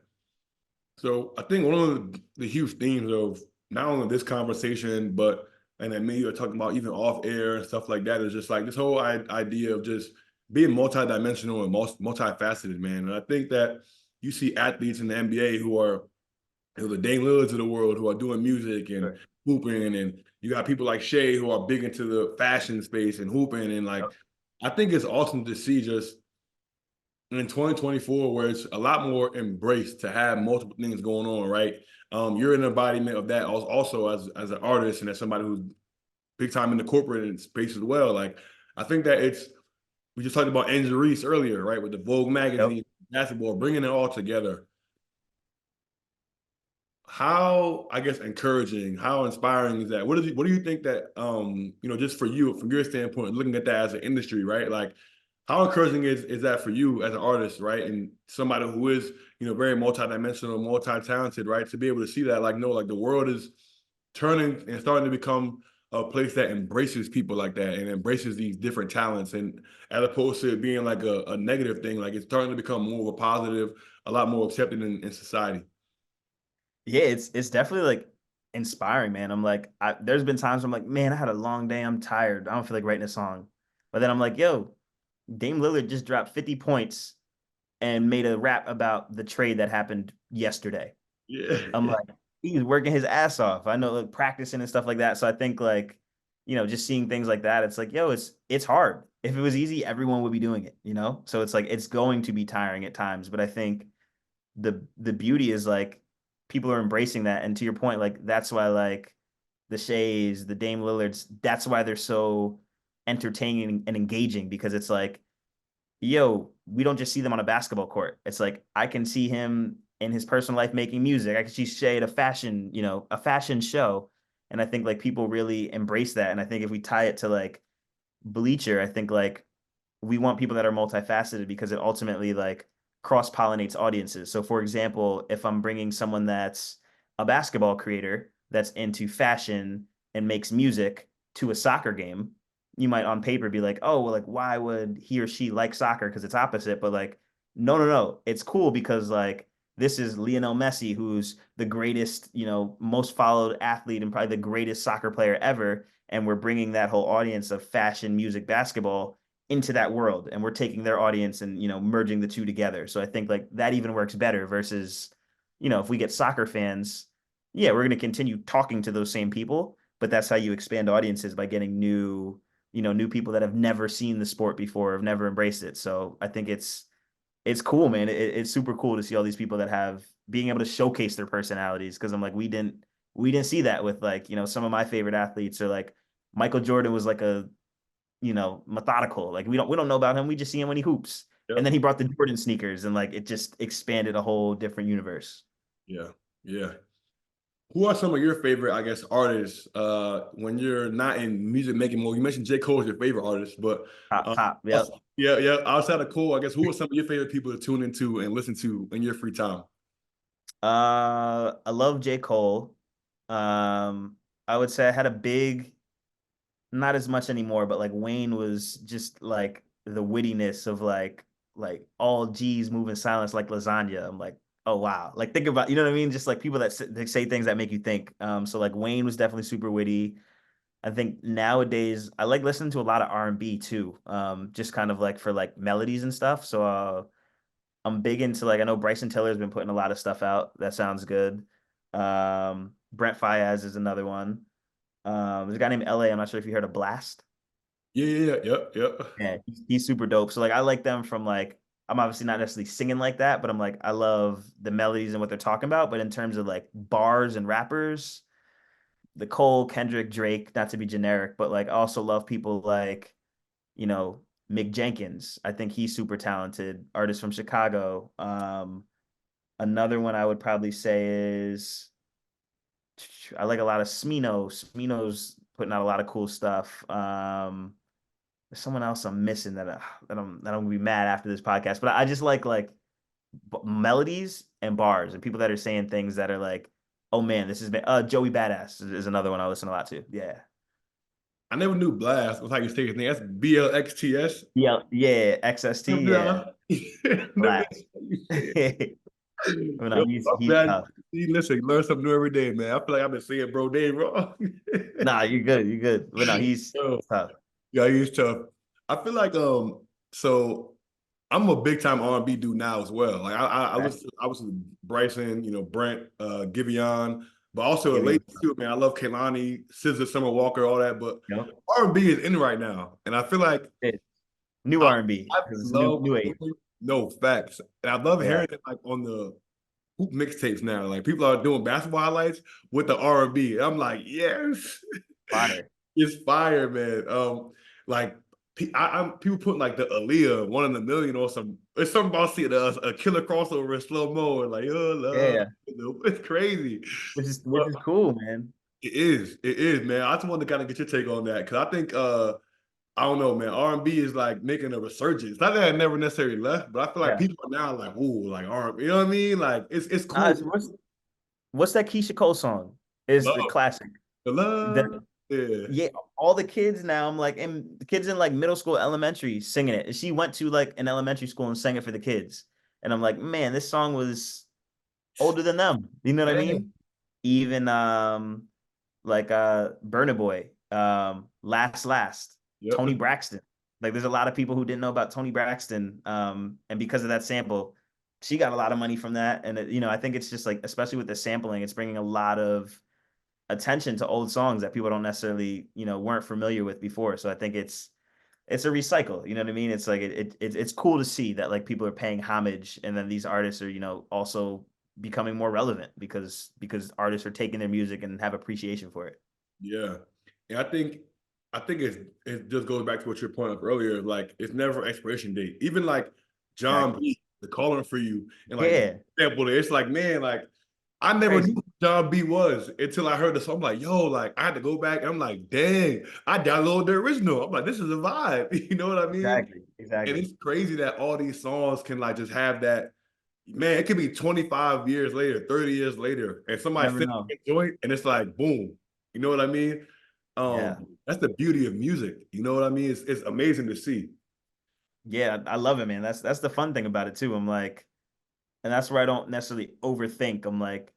Speaker 3: So I think one of the huge themes of not only this conversation, but and then maybe you're talking about even off air and stuff like that is just like this whole idea of just being multidimensional and multifaceted, man. And I think that you see athletes in the NBA who are the Dayne Lillards of the world who are doing music and
Speaker 4: Sure.
Speaker 3: hooping, and you got people like Shay who are big into the fashion space and hooping, and like I think it's awesome to see just in 2024 where it's a lot more embraced to have multiple things going on, right? You're an embodiment of that also as an artist and as somebody who's big time in the corporate space as well. Like I think that we just talked about Angel Reese earlier, right? With the Vogue
Speaker 4: Yep.
Speaker 3: magazine, basketball, bringing it all together. How, I guess, encouraging, how inspiring is that? What do you think that just for you, from your standpoint, looking at that as an industry, right? Like how encouraging is that for you as an artist, right? And somebody who is, very multidimensional, multi-talented, right? To be able to see that, like, no, like the world is turning and starting to become a place that embraces people like that and embraces these different talents. And as opposed to it being like a negative thing, like it's starting to become more of a positive, a lot more accepted in society.
Speaker 4: Yeah, it's definitely like inspiring, man. I'm like, there's been times I'm like, man, I had a long day, I'm tired, I don't feel like writing a song. But then I'm like, yo, Dame Lillard just dropped 50 points and made a rap about the trade that happened yesterday.
Speaker 3: Yeah.
Speaker 4: I'm like, he's working his ass off. I know, like, practicing and stuff like that. So I think like, just seeing things like that, it's like, yo, it's hard. If it was easy, everyone would be doing it. So it's like it's going to be tiring at times. But I think the beauty is like people are embracing that. And to your point, like that's why like the Shays, the Dame Lillards, that's why they're so entertaining and engaging, because it's like, yo, we don't just see them on a basketball court. It's like I can see him in his personal life making music. I can see Shay at a fashion show. And I think like people really embrace that. And I think if we tie it to like Bleacher, I think like we want people that are multifaceted because it ultimately like cross pollinates audiences. So, for example, if I'm bringing someone that's a basketball creator that's into fashion and makes music to a soccer game, you might on paper be like, oh, well, like, why would he or she like soccer? Because it's opposite. But like, no, no, no. It's cool because like this is Lionel Messi, who's the greatest, most followed athlete and probably the greatest soccer player ever. And we're bringing that whole audience of fashion, music, basketball into that world, and we're taking their audience and merging the two together. So I think like that even works better versus if we get soccer fans, yeah, we're going to continue talking to those same people, but that's how you expand audiences, by getting new people that have never seen the sport before, have never embraced it. So I think it's cool, man. It's super cool to see all these people that have being able to showcase their personalities, because I'm like, we didn't see that with like some of my favorite athletes, or like Michael Jordan was like a methodical. Like we don't know about him. We just see him when he hoops. And
Speaker 3: Yep.
Speaker 4: then he brought the Jordan sneakers, and like it just expanded a whole different universe.
Speaker 3: Yeah. Yeah. Who are some of your favorite, I guess, artists when you're not in music making mode? You mentioned J. Cole is your favorite artist, but
Speaker 4: Top. Yep.
Speaker 3: yeah, yeah. Outside of Cole, I guess who are some of your favorite people to tune into and listen to in your free time?
Speaker 4: I love J. Cole. Um, I would say I had a big, not as much anymore, but like Wayne was just like the wittiness of like all G's move in silence like lasagna. I'm like, oh wow. Like think about, what I mean? Just like people that they say things that make you think. So like Wayne was definitely super witty. I think nowadays I like listening to a lot of R&B too. Just kind of like for like melodies and stuff. So I'm big into like, I know Bryson Tiller's been putting a lot of stuff out. That sounds good. Brent Faiyaz is another one. There's a guy named LA. I'm not sure if you heard of Blast.
Speaker 3: Yeah, yeah, yeah, yep, yep.
Speaker 4: Yeah, he's super dope. So like I like them from like I'm obviously not necessarily singing like that, but I'm like, I love the melodies and what they're talking about. But in terms of like bars and rappers, the Cole, Kendrick, Drake, not to be generic, but like I also love people like, you know, Mick Jenkins. I think he's super talented, artist from Chicago. Another one I would probably say is I like a lot of Smino. Smino's putting out a lot of cool stuff. There's someone else I'm missing that I'm gonna be mad after this podcast, but I just like melodies and bars and people that are saying things that are like, oh man, this has been Joey Badass is another one I listen a lot to. Yeah.
Speaker 3: I never knew Blast was how you say his name. That's BLXTS.
Speaker 4: Yeah, yeah, XST, yeah.
Speaker 3: Never
Speaker 4: Blast.
Speaker 3: knew how you say
Speaker 4: Well,
Speaker 3: Yo,
Speaker 4: no, he's
Speaker 3: I'm glad
Speaker 4: tough.
Speaker 3: you listen, you learn something new every day, man. I feel like I've been saying bro Dave wrong.
Speaker 4: Nah, you're good, you're good. But no, he's
Speaker 3: Yo,
Speaker 4: tough.
Speaker 3: yeah, he's tough. I feel like so I'm a big time R&B dude now as well. Like I
Speaker 4: Okay.
Speaker 3: listen obviously to Bryson, Brent, Giveon, but also the
Speaker 4: Give me,
Speaker 3: ladies too, man. I love Kehlani, SZA, Summer Walker, all that. But
Speaker 4: you know,
Speaker 3: R&B is in right now, and I feel like
Speaker 4: it, new
Speaker 3: I,
Speaker 4: R&B
Speaker 3: I
Speaker 4: because it's
Speaker 3: love
Speaker 4: new age.
Speaker 3: no facts, and I love
Speaker 4: Yeah,
Speaker 3: hearing it like on the hoop mixtapes now. Like people are doing basketball highlights with the R&B. I'm like, yes,
Speaker 4: fire.
Speaker 3: it's fire, man. Like I'm people putting like the Aaliyah 1 in a Million or some. It's something about seeing a killer crossover in slow mo and like oh love.
Speaker 4: Yeah,
Speaker 3: It's crazy.
Speaker 4: which is cool, man.
Speaker 3: It is, man. I just wanted to kind of get your take on that because I think I don't know, man. R&B is like making a resurgence. Not that I never necessarily left, but I feel like
Speaker 4: Yeah.
Speaker 3: people are now like, ooh, like R&B. You know what I mean? Like it's
Speaker 4: Nah,
Speaker 3: cool.
Speaker 4: what's that Keisha Cole song? Is the
Speaker 3: Love,
Speaker 4: classic.
Speaker 3: the
Speaker 4: The
Speaker 3: love. Yeah.
Speaker 4: Yeah, all the kids now, I'm like, and the kids in like middle school, elementary singing it. And she went to like an elementary school and sang it for the kids. And I'm like, man, this song was older than them. You know what I
Speaker 3: Dang.
Speaker 4: mean? Even like Burna Boy, Last,
Speaker 3: Yep.
Speaker 4: Tony Braxton. Like there's a lot of people who didn't know about Tony Braxton. And because of that sample, she got a lot of money from that. And I think it's just like, especially with the sampling, it's bringing a lot of attention to old songs that people don't necessarily, weren't familiar with before. So I think it's a recycle. You know what I mean? It's like it's cool to see that like people are paying homage, and then these artists are also becoming more relevant because artists are taking their music and have appreciation for it.
Speaker 3: Yeah. And I think it just goes back to what you're pointing out earlier. Like it's never expiration date. Even like John
Speaker 4: Exactly.
Speaker 3: B, the calling for you, and like
Speaker 4: Yeah,
Speaker 3: example, it's like, man, like I never knew
Speaker 4: crazy.
Speaker 3: who John B was until I heard the song. I'm like, yo, like I had to go back. I'm like, dang, I downloaded the original. I'm like, this is a vibe. You know what I mean?
Speaker 4: Exactly.
Speaker 3: And
Speaker 4: Exactly.
Speaker 3: it's crazy that all these songs can like just have that. Man, it could be 25 years later, 30 years later, and somebody
Speaker 4: Never
Speaker 3: sings
Speaker 4: know.
Speaker 3: a joint, and it's like, boom. You know what I mean?
Speaker 4: Yeah.
Speaker 3: That's the beauty of music. You know what I mean? It's amazing to see.
Speaker 4: Yeah, I love it, man. That's the fun thing about it too. I'm like, and that's where I don't necessarily overthink. I'm like,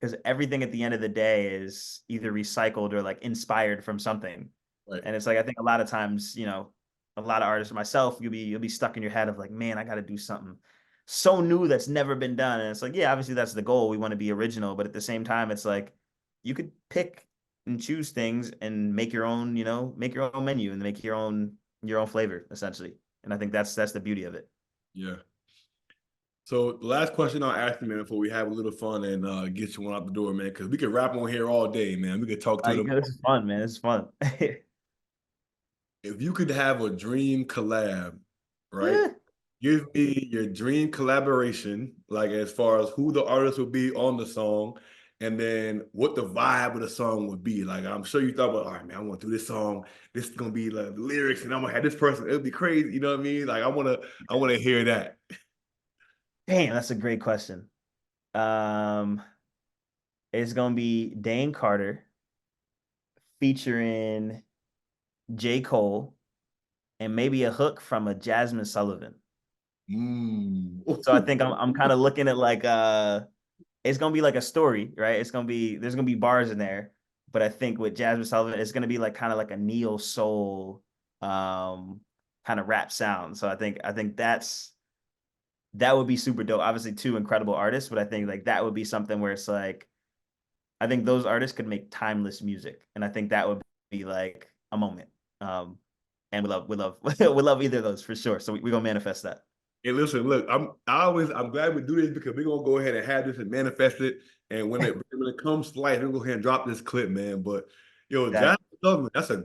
Speaker 4: because everything at the end of the day is either recycled or like inspired from something.
Speaker 3: Right.
Speaker 4: And it's like I think a lot of times, a lot of artists, myself, you'll be stuck in your head of like, man, I got to do something so new that's never been done. And it's like, yeah, obviously that's the goal. We want to be original, but at the same time, it's like you could pick and choose things and make your own, make your own menu and make your own flavor essentially. And I think that's the beauty of it.
Speaker 3: Yeah. So the last question I'll ask you, man, before we have a little fun and get you one out the door, man, because we could rap on here all day, man. We could talk to
Speaker 4: Like,
Speaker 3: them.
Speaker 4: this is fun, man. It's fun.
Speaker 3: If you could have a dream collab, right? Give me your dream collaboration, like as far as who the artist would be on the song, and then what the vibe of the song would be. Like I'm sure you thought about, all right, man, I want to do this song. This is gonna be like the lyrics, and I'm gonna have this person. It'll be crazy. You know what I mean? Like I wanna hear that.
Speaker 4: Damn, that's a great question. Um, it's gonna be Dayne Carter featuring J. Cole and maybe a hook from a Jasmine Sullivan.
Speaker 3: Mm.
Speaker 4: So I think I'm kind of looking at like it's gonna be like a story, right? There's gonna be bars in there, but I think with Jasmine Sullivan, it's gonna be like kind of like a neo soul kind of rap sound. So I think that would be super dope. Obviously, two incredible artists, but I think like that would be something where it's like I think those artists could make timeless music, and I think that would be like a moment. And we love we love either of those for sure. So we're gonna manifest that.
Speaker 3: Hey, listen, look, I'm glad we do this because we're gonna go ahead and have this and manifest it. And when it comes to life, we're gonna go ahead and drop this clip, man. But yo,
Speaker 4: Exactly.
Speaker 3: Jasmine Sullivan, that's a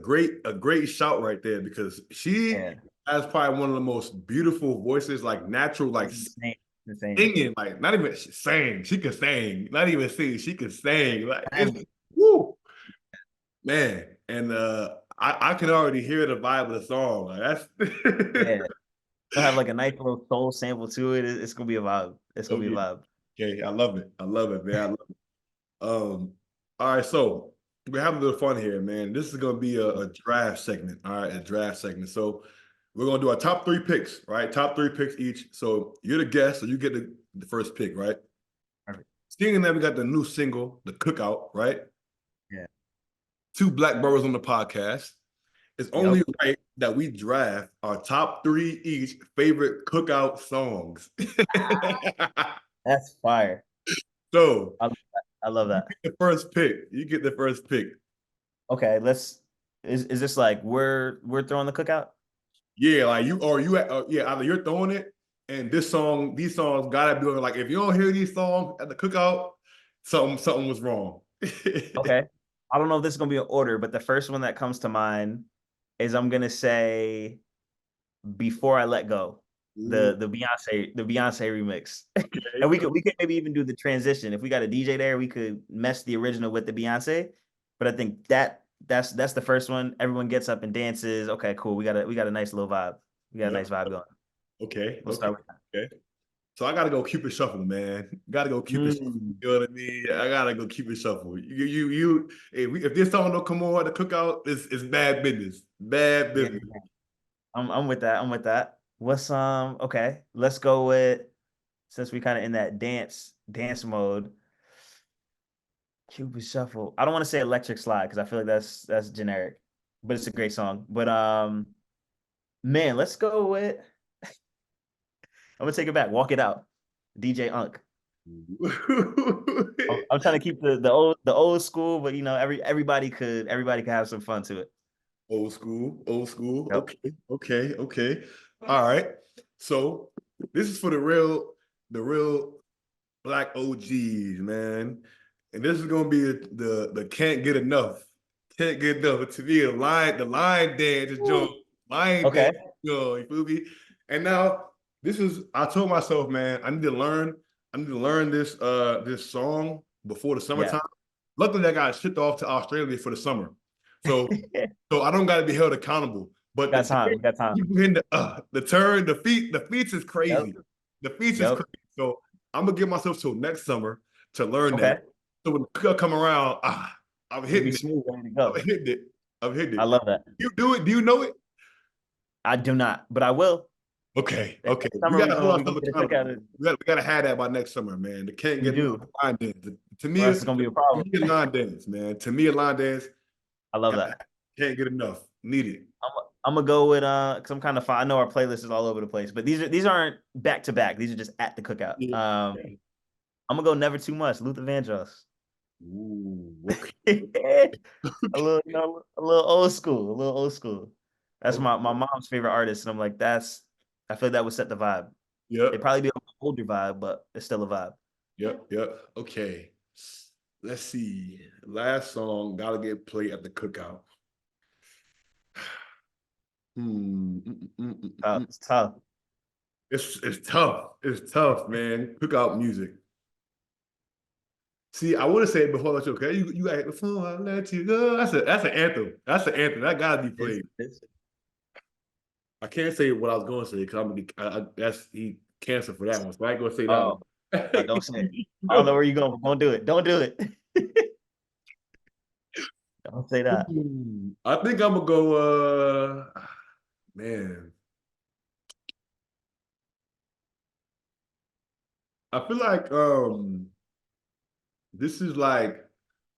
Speaker 3: great shout right there because she
Speaker 4: Yeah.
Speaker 3: has probably one of the most beautiful voices, like natural, like
Speaker 4: Insane. Insane.
Speaker 3: singing, like not even sing. She can sing, not even sing. She can sing. Like it's
Speaker 4: And
Speaker 3: woo, man. And I can already hear the vibe of the song. Like that's
Speaker 4: yeah, it'll have like a nice little soul sample to it. It's gonna be a vibe. It's gonna be a
Speaker 3: okay.
Speaker 4: vibe.
Speaker 3: Okay, I love it. I love it, man. I love it. All right, so we're having a little fun here, man. This is gonna be a draft segment. All right, a draft segment. So we're gonna do our top three picks, right? Top three picks each. So you're the guest, so you get the first pick, right?
Speaker 4: Perfect.
Speaker 3: Seeing that we got the new single, The Cookout, right?
Speaker 4: Yeah.
Speaker 3: Two black brothers on the podcast. It's only
Speaker 4: Yep.
Speaker 3: right that we draft our top three each favorite cookout songs.
Speaker 4: That's fire.
Speaker 3: So
Speaker 4: I love that.
Speaker 3: the first pick. You get the first pick.
Speaker 4: Okay, let's. Is this like we're throwing the cookout?
Speaker 3: Yeah, like yeah, either you're throwing it and these songs gotta be like if you don't hear these songs at the cookout, something was wrong.
Speaker 4: Okay. I don't know if this is gonna be an order, but the first one that comes to mind is I'm gonna say Before I Let Go,
Speaker 3: Ooh,
Speaker 4: the Beyonce remix.
Speaker 3: okay,
Speaker 4: And we could maybe even do the transition. If we got a DJ there, we could mess the original with the Beyonce. But I think that's the first one. Everyone gets up and dances. Okay, cool. We got a nice little vibe. We got a
Speaker 3: yeah,
Speaker 4: nice vibe going.
Speaker 3: okay,
Speaker 4: We'll
Speaker 3: okay,
Speaker 4: start with that.
Speaker 3: okay. So I gotta go Cupid Shuffle, man. Gotta go Cupid Shuffle.
Speaker 4: Mm.
Speaker 3: You know what I mean? I gotta go Cupid Shuffle. If this song don't come on at the cookout, it's bad business. Bad
Speaker 4: Yeah,
Speaker 3: business.
Speaker 4: I'm with that. I'm with that. What's okay, let's go with since we kind of in that dance mode. Cupid Shuffle. I don't want to say Electric Slide because I feel like that's generic, but it's a great song. But man, let's go with I'm gonna take it back. Walk It Out. DJ Unk. I'm trying to keep the old school, but everybody could have some fun to it.
Speaker 3: Old school, old school.
Speaker 4: Yep.
Speaker 3: Okay, okay, okay. All right. So this is for the real black OGs, man. And this is gonna be the can't get enough. Can't get enough. To me, the line dance is Joe. Line
Speaker 4: Okay.
Speaker 3: dance, Joe, you feel me? And now I told myself, man, I need to learn this song before the
Speaker 4: Yeah.
Speaker 3: summertime. Luckily, I got shipped off to Australia for the summer. So so I don't got to be held accountable. But
Speaker 4: Got time. We got time.
Speaker 3: you in the turn, the feats is
Speaker 4: Yep.
Speaker 3: crazy. The feats is
Speaker 4: Yep.
Speaker 3: crazy. So I'm gonna give myself till next summer to learn
Speaker 4: Okay.
Speaker 3: that. So when the cook come around, I'm
Speaker 4: It'll be
Speaker 3: hitting it.
Speaker 4: smooth, ready to
Speaker 3: I'm
Speaker 4: go.
Speaker 3: hitting it. I'm hitting
Speaker 4: I
Speaker 3: it.
Speaker 4: love that.
Speaker 3: You do it? Do you know it?
Speaker 4: I do not, but I will.
Speaker 3: Okay,
Speaker 4: Next
Speaker 3: okay. We
Speaker 4: summer
Speaker 3: gotta hold
Speaker 4: we gonna
Speaker 3: ourselves
Speaker 4: get a
Speaker 3: accountable.
Speaker 4: cookout.
Speaker 3: We gotta have that by next summer, man. The can't
Speaker 4: We
Speaker 3: get enough
Speaker 4: do,
Speaker 3: line dance. To
Speaker 4: or
Speaker 3: me,
Speaker 4: else
Speaker 3: it's
Speaker 4: it's gonna be a
Speaker 3: to
Speaker 4: problem.
Speaker 3: me, a line dance, man. To me, a line dance.
Speaker 4: I love that.
Speaker 3: Can't get enough. Need it.
Speaker 4: I'm gonna go with because I'm kind of fine. I know our playlist is all over the place, but these aren't back to back. These are just at the cookout.
Speaker 3: Yeah.
Speaker 4: I'm gonna go Never Too Much, Luther Vandross.
Speaker 3: Ooh, okay.
Speaker 4: A little old school, a little old school. That's
Speaker 3: Okay.
Speaker 4: my mom's favorite artist, and I'm like, I feel like that would set the vibe. It'd
Speaker 3: Yep.
Speaker 4: probably be an older vibe, but it's still a vibe.
Speaker 3: Yep. Yep. Okay. Let's see. Last song gotta get played at the cookout. Hmm.
Speaker 4: It's tough.
Speaker 3: It's tough. It's tough, man. Cookout music. See, I would have said before I let you okay. You got before I let you go. That's an anthem. That's an anthem. That gotta be played. I can't say what I was going to say because that's he canceled for that one. So I ain't gonna say that
Speaker 4: Oh,
Speaker 3: one.
Speaker 4: don't say it. I don't know where you're going, but don't do it. Don't do it. Don't say that.
Speaker 3: I think I'm gonna go. Man, I feel like this is like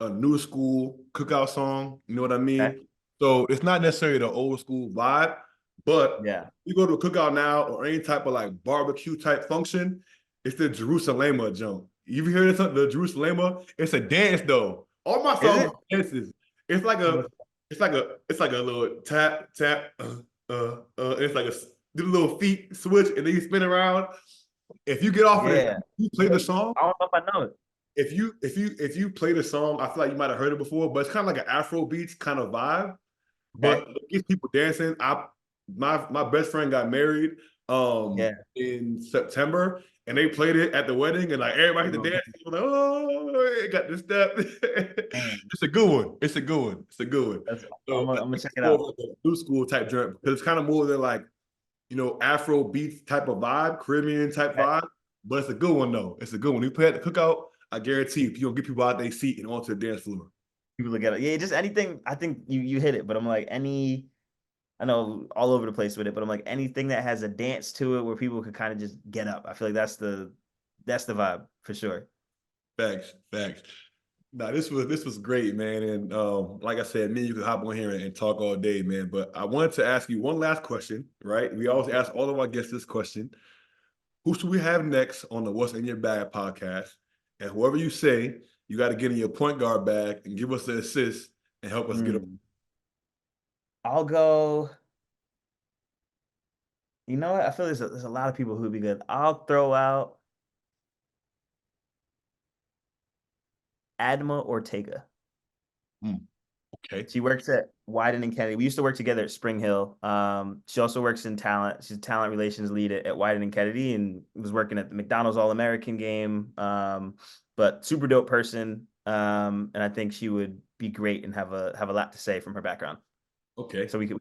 Speaker 3: a new school cookout song. You know what I
Speaker 4: Okay.
Speaker 3: mean? So it's not necessarily the old school vibe, but
Speaker 4: Yeah.
Speaker 3: you go to a cookout now or any type of like barbecue type function, it's the Jerusalema jump. You ever heard of the Jerusalema? It's a dance though. All my
Speaker 4: Is
Speaker 3: songs
Speaker 4: it?
Speaker 3: are dances. It's like a little tap tap. It's like do the little feet switch, and then you spin around. If you get off of it, you play the song.
Speaker 4: I don't know if I know it.
Speaker 3: If you play the song, I feel like you might have heard it before, but it's kind of like an Afro beats kind of vibe. But
Speaker 4: Okay.
Speaker 3: it gets people dancing. My best friend got married in September, and they played it at the wedding, and like everybody hit the dance. Like, oh, it got this step. It's a good one. It's a good one. It's a good one.
Speaker 4: I'm gonna check it out.
Speaker 3: Like a new school type joint because it's kind of more than like Afro beats type of vibe, Caribbean type vibe. But it's a good one though. It's a good one. You play at the cookout, I guarantee you, you're gonna get people out their seat and onto the dance floor.
Speaker 4: People look at it. Yeah, just anything. I think you hit it, but I'm like I know all over the place with it, but I'm like anything that has a dance to it where people could kind of just get up. I feel like that's the vibe for sure.
Speaker 3: Facts. Nah, this was great, man. And like I said, me, you could hop on here and talk all day, man. But I wanted to ask you one last question, right? We always ask all of our guests this question. Who should we have next on the What's in Your Bag podcast? And whoever you say, you got to get in your point guard bag and give us the assist and help us get them.
Speaker 4: I'll go. You know what? I feel there's a lot of people who would be good. I'll throw out Adma Ortega.
Speaker 3: Okay.
Speaker 4: She works at Wyden and Kennedy. We used to work together at Springhill. She also works in talent. She's a talent relations lead at Wyden and Kennedy, and was working at the McDonald's All-American game. But super dope person. And I think she would be great and have a lot to say from her background.
Speaker 3: Okay.
Speaker 4: So we could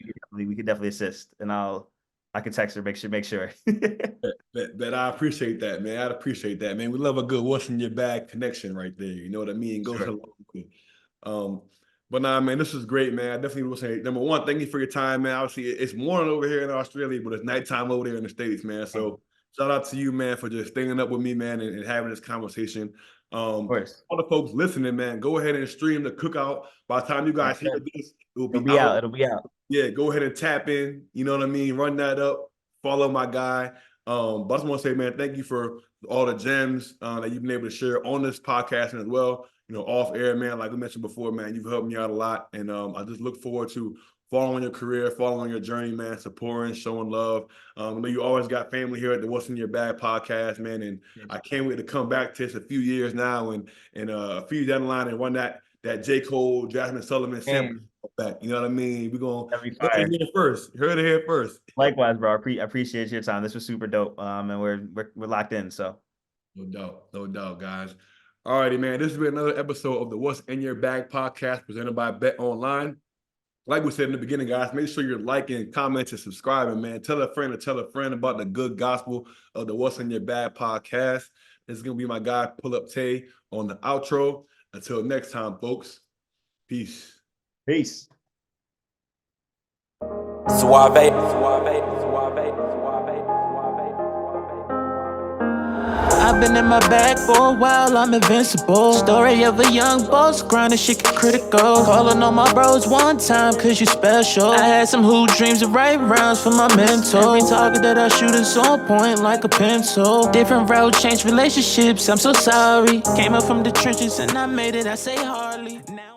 Speaker 4: definitely assist, and I could text her, make sure.
Speaker 3: That I appreciate that, man. I'd appreciate that, man. We love a good What's in Your Bag connection right there. You know what I mean? Goes along. But nah, man, this is great, man. I definitely will say, number one, thank you for your time, man. Obviously, it's morning over here in Australia, but it's nighttime over there in the States, man. So shout out to you, man, for just staying up with me, man, and having this conversation.
Speaker 4: Of course.
Speaker 3: All the folks listening, man, go ahead and stream the cookout. By the time you guys hear this, it'll
Speaker 4: be out. It'll be out.
Speaker 3: Yeah, go ahead and tap in. You know what I mean? Run that up. Follow my guy. But I just want to say, man, thank you for all the gems that you've been able to share on this podcast and as well, off air, man. Like we mentioned before, man, you've helped me out a lot. And I just look forward to following your career, following your journey, man, supporting, showing love. I know you always got family here at the What's in Your Bag podcast, man. And I can't wait to come back to this a few years now and a few down the line and run that J. Cole, Jasmine Sullivan sample back. You know what I mean? We're going to hear it first. You heard it here first.
Speaker 4: Likewise, bro. I appreciate your time. This was super dope. And we're locked in. So
Speaker 3: no doubt, guys. All righty, man. This has been another episode of the What's in Your Bag podcast presented by Bet Online. Like we said in the beginning, guys, make sure you're liking, commenting, and subscribing, man. Tell a friend about the good gospel of the What's in Your Bag podcast. This is going to be my guy, Pull Up Tay, on the outro. Until next time, folks. Peace.
Speaker 2: Suave. I've been in my bag for a while, I'm invincible. Story of a young boss, grinding shit get critical. Calling on my bros one time, cause you special. I had some hoop dreams of right rounds for my mentor. Every target that I shoot is on point like a pencil. Different route, changed relationships, I'm so sorry. Came up from the trenches and I made it, I say hardly. Now